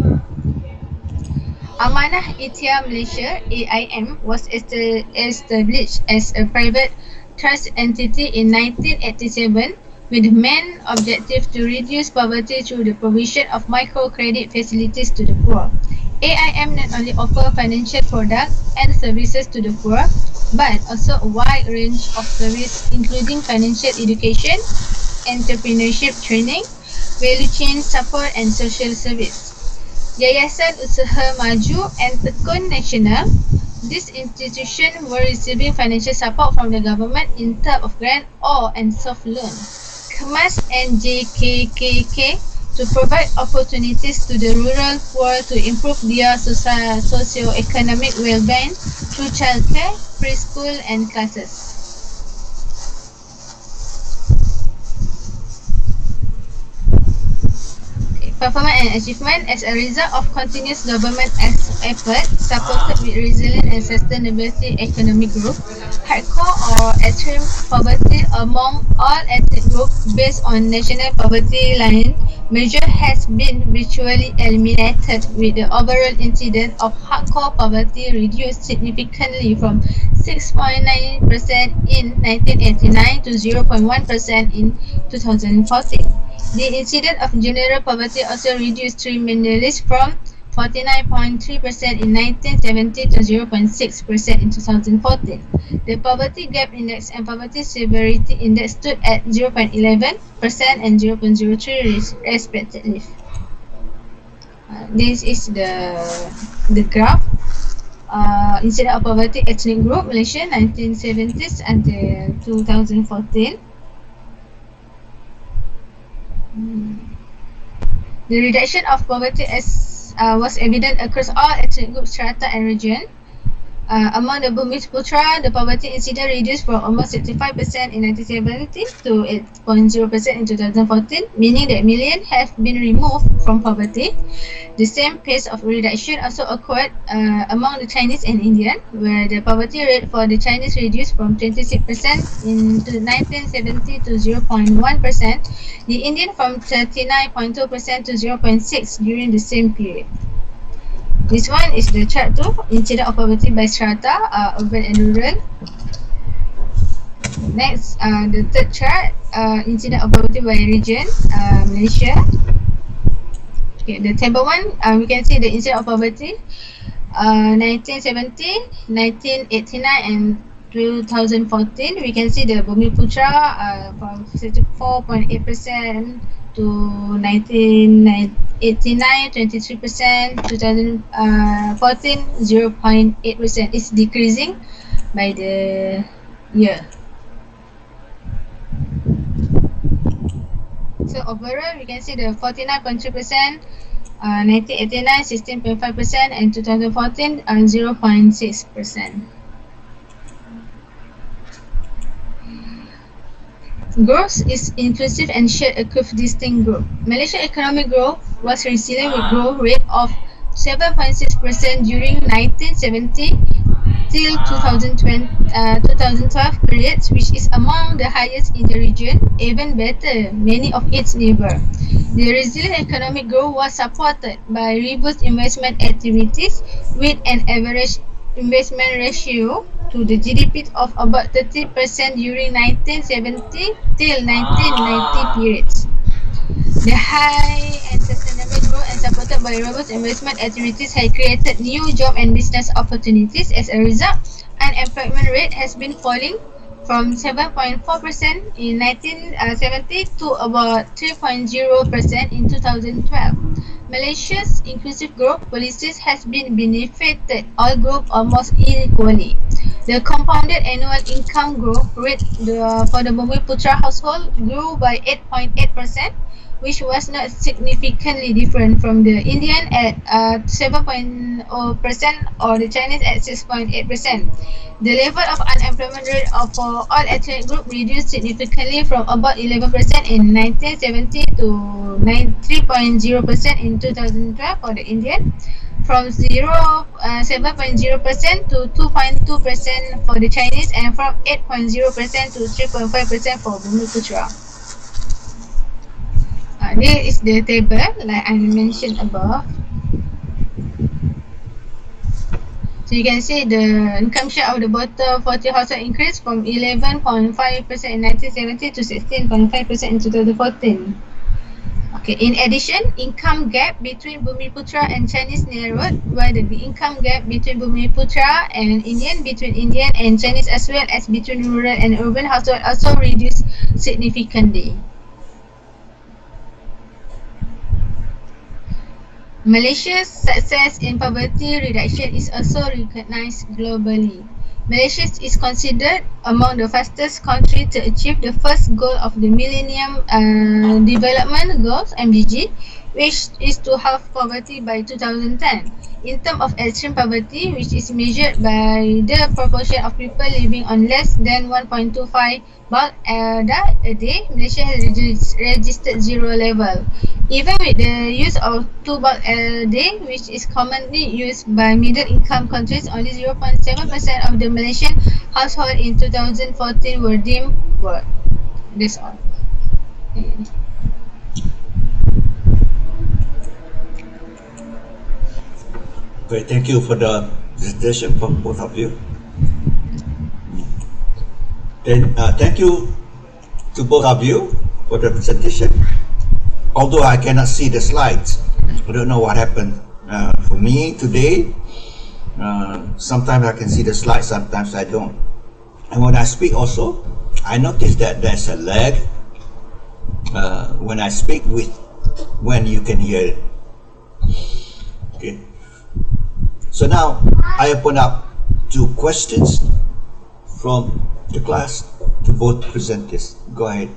Amanah Ikhtiar Malaysia, AIM, was established as a private trust entity in 1987 with the main objective to reduce poverty through the provision of microcredit facilities to the poor. AIM not only offer financial products and services to the poor, but also a wide range of services including financial education, entrepreneurship training, value chain support and social service. Yayasan Usaha Maju and Tekun Nasional, these institutions were receiving financial support from the government in terms of grant or and soft loan. Kemas and JKKK to provide opportunities to the rural poor to improve their socio-economic well-being through childcare, preschool and classes. Performance and achievement. As a result of continuous government effort supported with resilient and sustainability economic growth, hardcore or extreme poverty among all ethnic groups based on national poverty line measure has been virtually eliminated, with the overall incidence of hardcore poverty reduced significantly from 6.9% in 1989 to 0.1% in 2014. The incidence of general poverty also reduced tremendously from 49.3% in 1970 to 0.6% in 2014. The poverty gap index and poverty severity index stood at 0.11% and 0.03% respectively. This is the graph. Incidence of poverty ethnic group Malaysia 1970s until 2014. The reduction of poverty was evident across all ethnic groups, strata and region. Among the Bumiputra, the poverty incidence reduced from almost 65% in 1970 to 8.0% in 2014, meaning that millions have been removed from poverty. The same pace of reduction also occurred among the Chinese and Indian, where the poverty rate for the Chinese reduced from 26% in 1970 to 0.1%, the Indian from 39.2% to 0.6% during the same period. This one is the chart 2, incidence of poverty by strata, urban and rural. Next, the third chart, incidence of poverty by region, Malaysia. Okay, the table 1, we can see the incidence of poverty, 1970, 1989 and 2014. We can see the Bumiputra from 64.8% to 1989, 23%, 2014, 0.8%. It's decreasing by the year. So overall, we can see the 49.3%, 1989, 16.5%, and 2014, 0.6%. Growth is inclusive and shared a curve distinct group. Malaysia economic growth was resilient with growth rate of 7.6% during 1970 till 2012 periods, which is among the highest in the region, even better many of its neighbours. The resilient economic growth was supported by robust investment activities with an average investment ratio to the GDP of about 30% during 1970 till 1990 periods. The high and sustainable growth and supported by robust investment activities has created new job and business opportunities. As a result, unemployment rate has been falling from 7.4% in 1970 to about 3.0% in 2012. Malaysia's inclusive growth policies has been benefited all groups almost equally. The compounded annual income growth rate for the Bumiputra household grew by 8.8%, which was not significantly different from the Indian at 7.0% or the Chinese at 6.8%. The level of unemployment rate for all ethnic groups reduced significantly from about 11% in 1970 to 3.0% in 2012 for the Indian, from 7.0% to 2.2% for the Chinese, and from 8.0% to 3.5% for Bumiputra. This is the table like I mentioned above. So you can see the income share of the bottom 40 household increased from 11.5% in 1970 to 16.5% in 2014. Okay, in addition, income gap between Bumiputra and Chinese narrowed, while the income gap between Bumiputra and Indian, between Indian and Chinese, as well as between rural and urban households also reduced significantly. Malaysia's success in poverty reduction is also recognized globally. Malaysia is considered among the fastest countries to achieve the first goal of the Millennium Development Goals (MDG), which is to halve poverty by 2010. In terms of extreme poverty, which is measured by the proportion of people living on less than 1.25 bulk a day, Malaysia has registered zero level. Even with the use of 2 bulk a day, which is commonly used by middle-income countries, only 0.7% of the Malaysian households in 2014 were deemed poor. That's all. Okay, thank you for the presentation from both of you. Then thank you to both of you for the presentation. Although I cannot see the slides, I don't know what happened. For me today, sometimes I can see the slides, sometimes I don't. And when I speak also, I notice that there's a lag when I speak with when you can hear it. Okay. So now I open up to questions from the class to both presenters. Go ahead.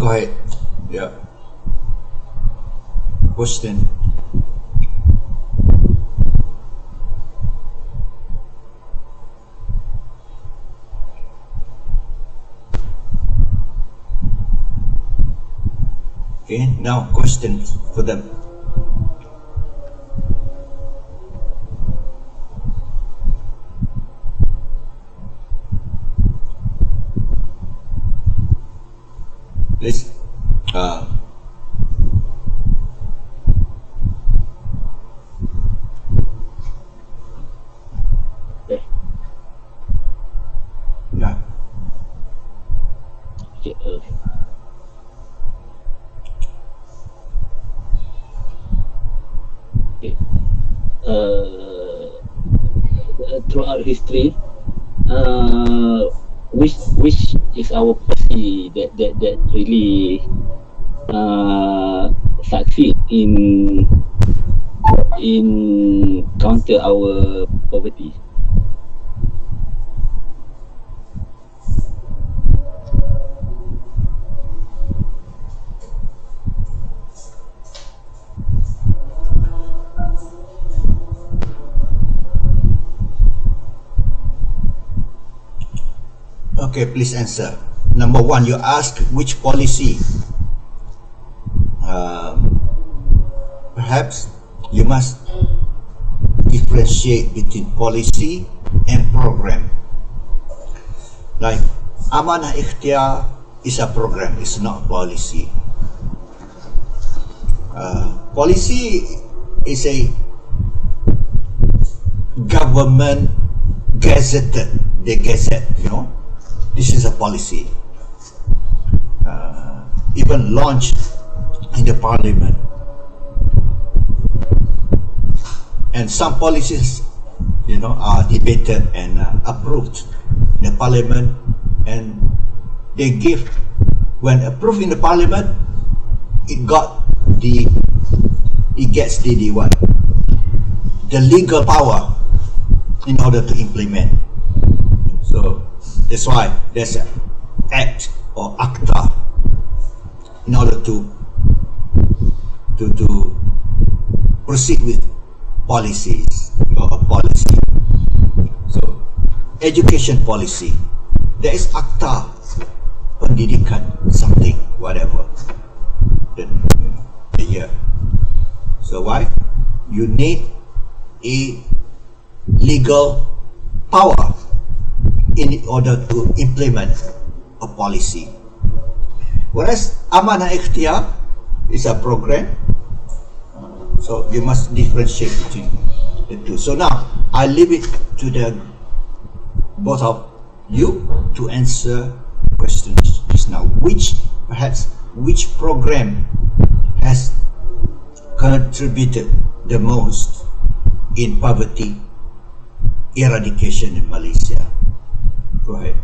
Go ahead. Yeah. Question. Okay, now questions for them. Please. Okay. Yeah. Okay, okay. Throughout history, which is our policy that really succeed in counter our poverty? Okay, please answer. Number one, you ask which policy. Perhaps you must differentiate between policy and program. Like Amanah Ikhtiar is a program, it's not a policy. Policy is a government gazetted, they gazette, you know. This is a policy, even launched in the parliament. And some policies, you know, are debated and approved in the parliament, and they give, when approved in the parliament, it gets the what? The legal power in order to implement. So that's why there's an act or acta in order to proceed with policies or a policy. So education policy, there is acta pendidikan, something, whatever the year. So why? You need a legal power in order to implement a policy. Whereas Amanah Ikhtiar is a program, so you must differentiate between the two. So now I leave it to the both of you to answer the questions just now. Which program has contributed the most in poverty eradication in Malaysia? Go ahead.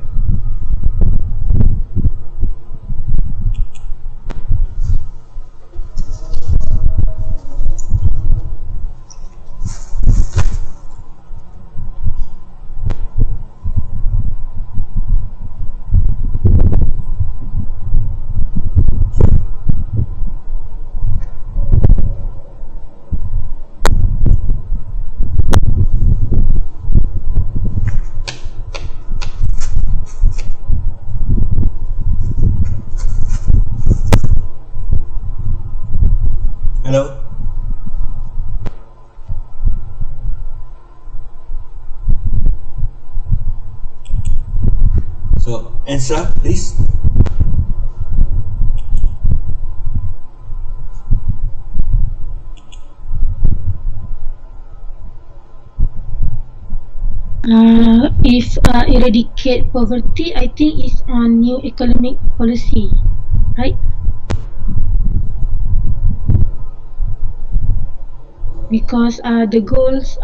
Hello? So, answer please. If eradicate poverty, I think it's on new economic policy, right? Because the goals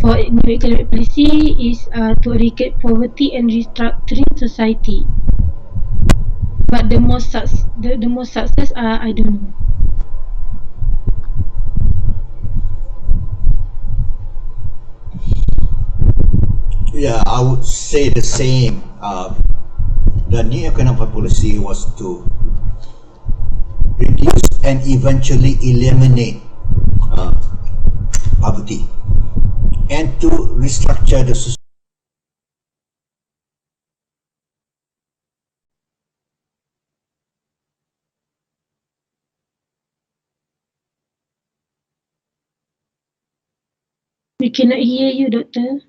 for new economic policy is to eradicate poverty and restructuring society. But the most success, I don't know. Yeah, I would say the same. The new economic policy was to and eventually eliminate poverty, and to restructure the society. We cannot hear you, Doctor.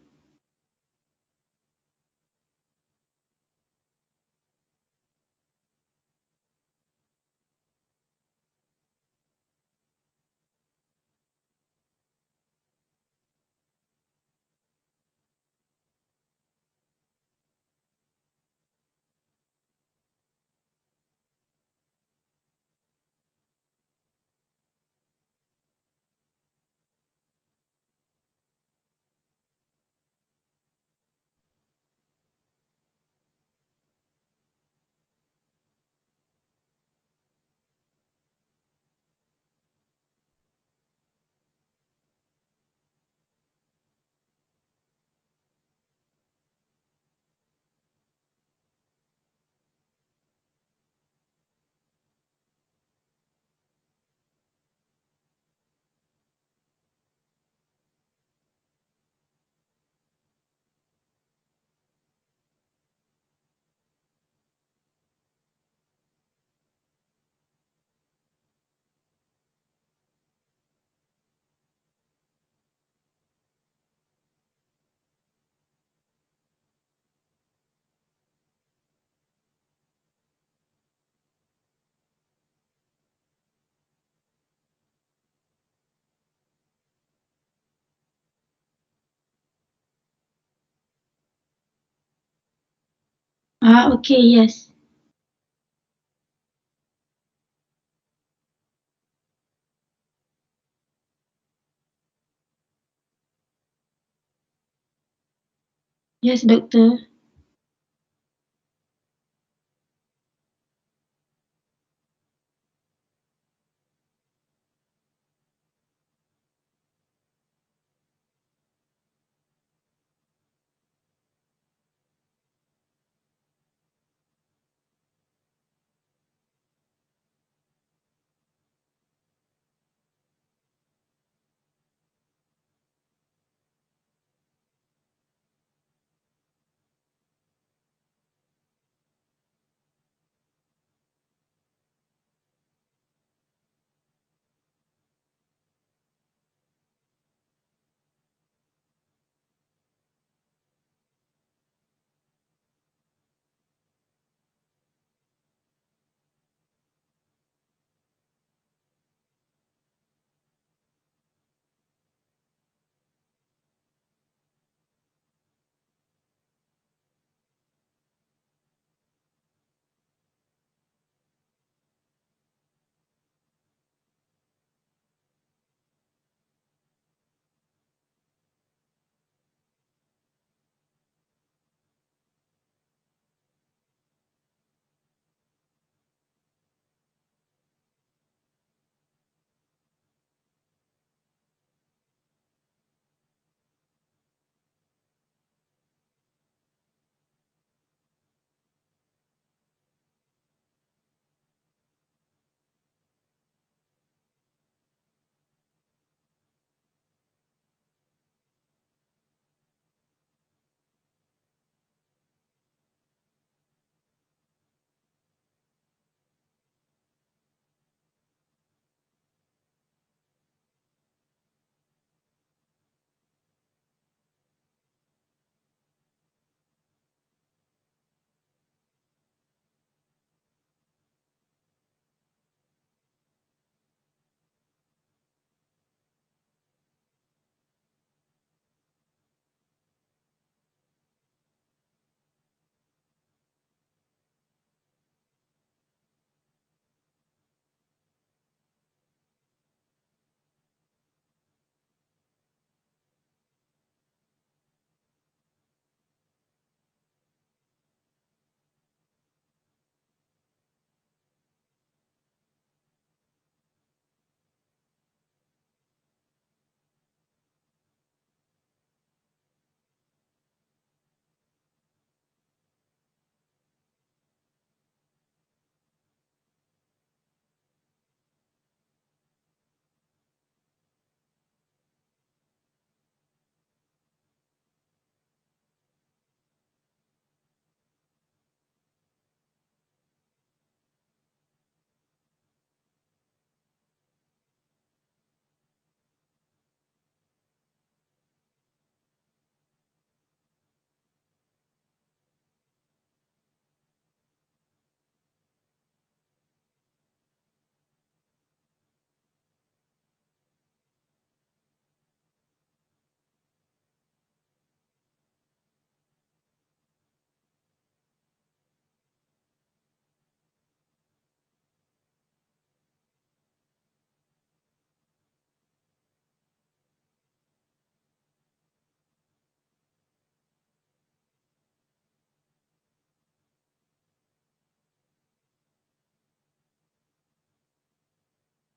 Okay, yes. Yes, Doctor.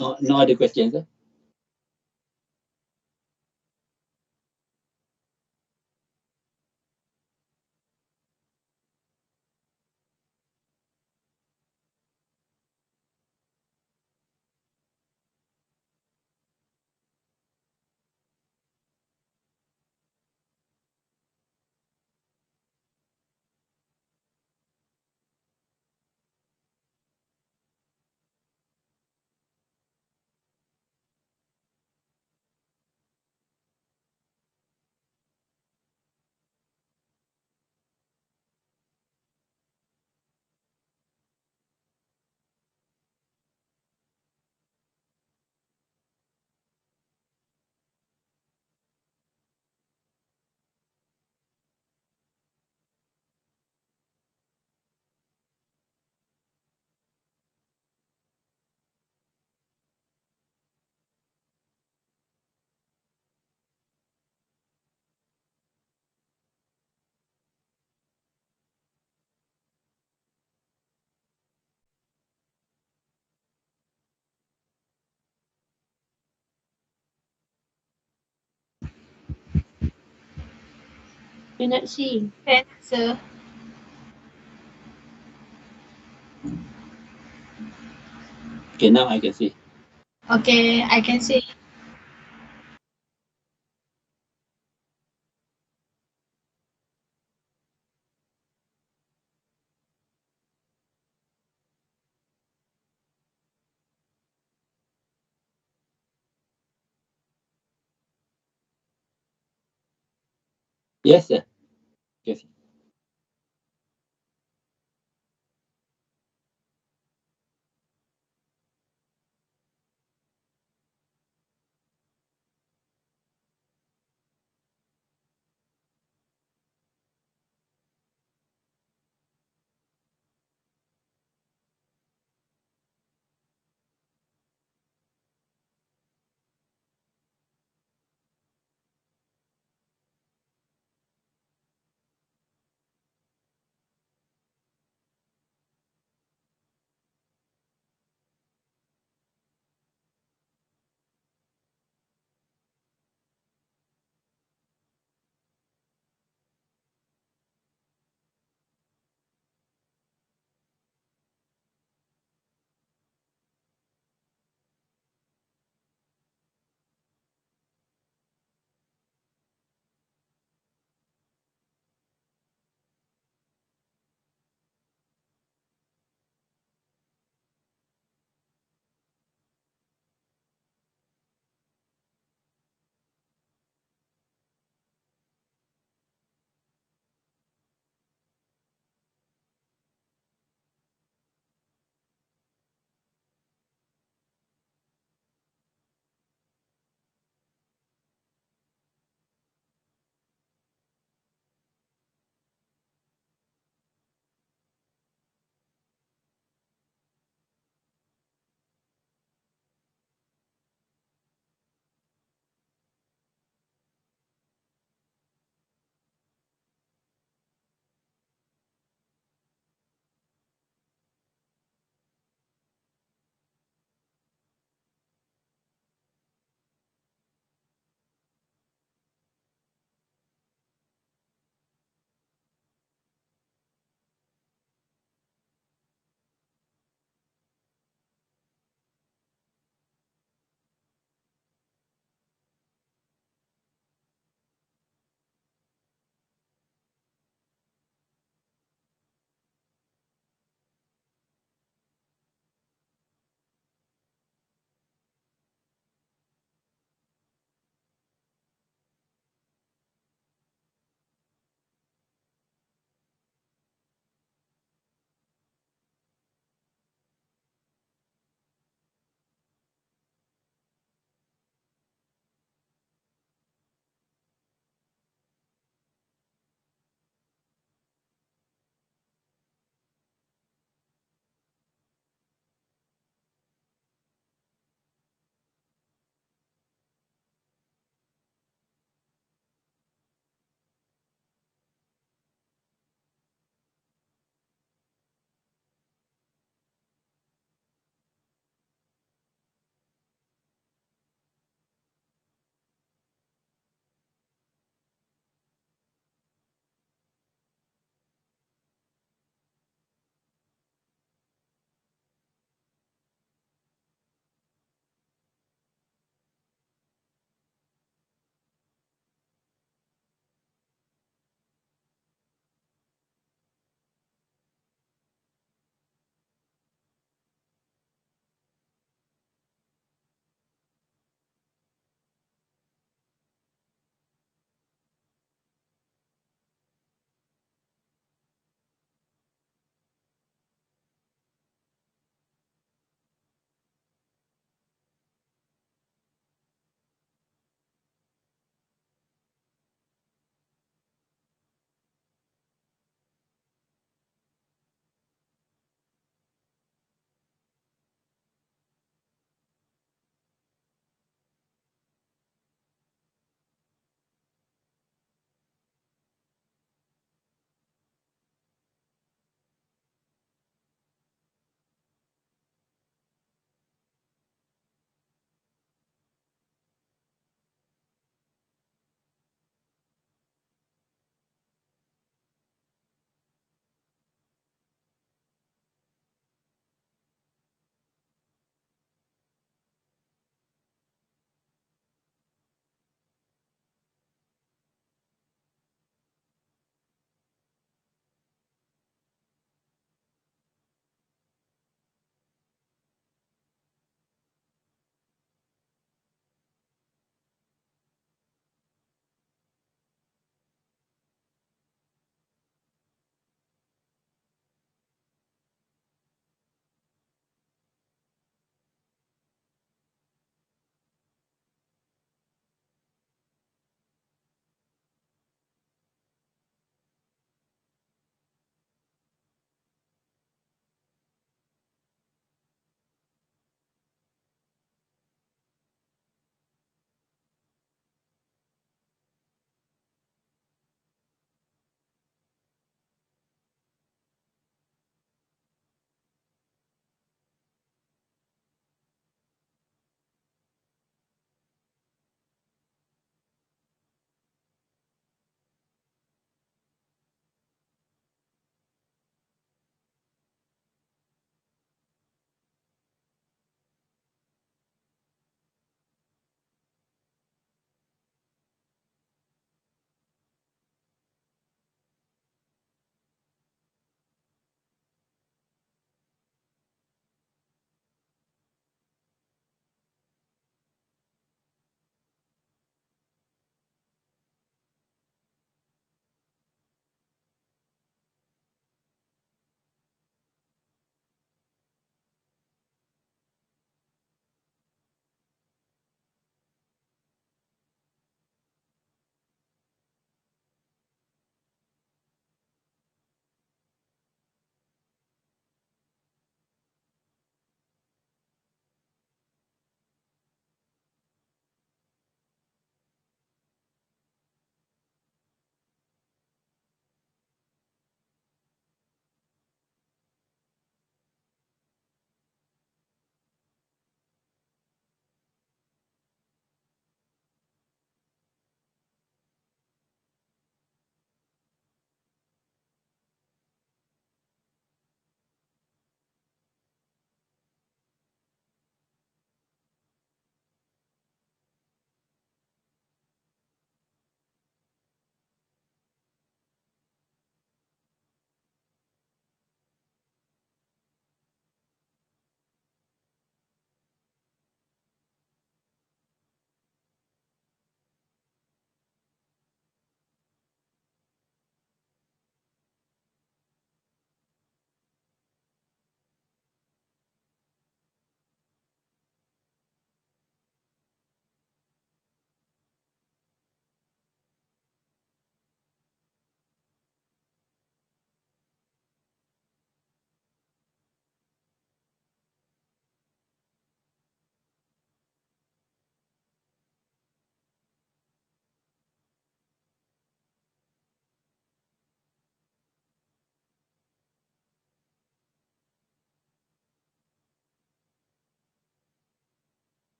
No other questions. Cannot see. Can answer. Okay, now I can see. Okay, I can see. Yes, sir. Yes.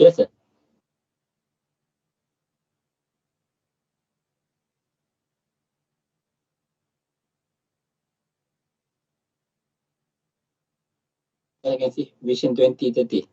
Yes, sir. I can see Vision 2030.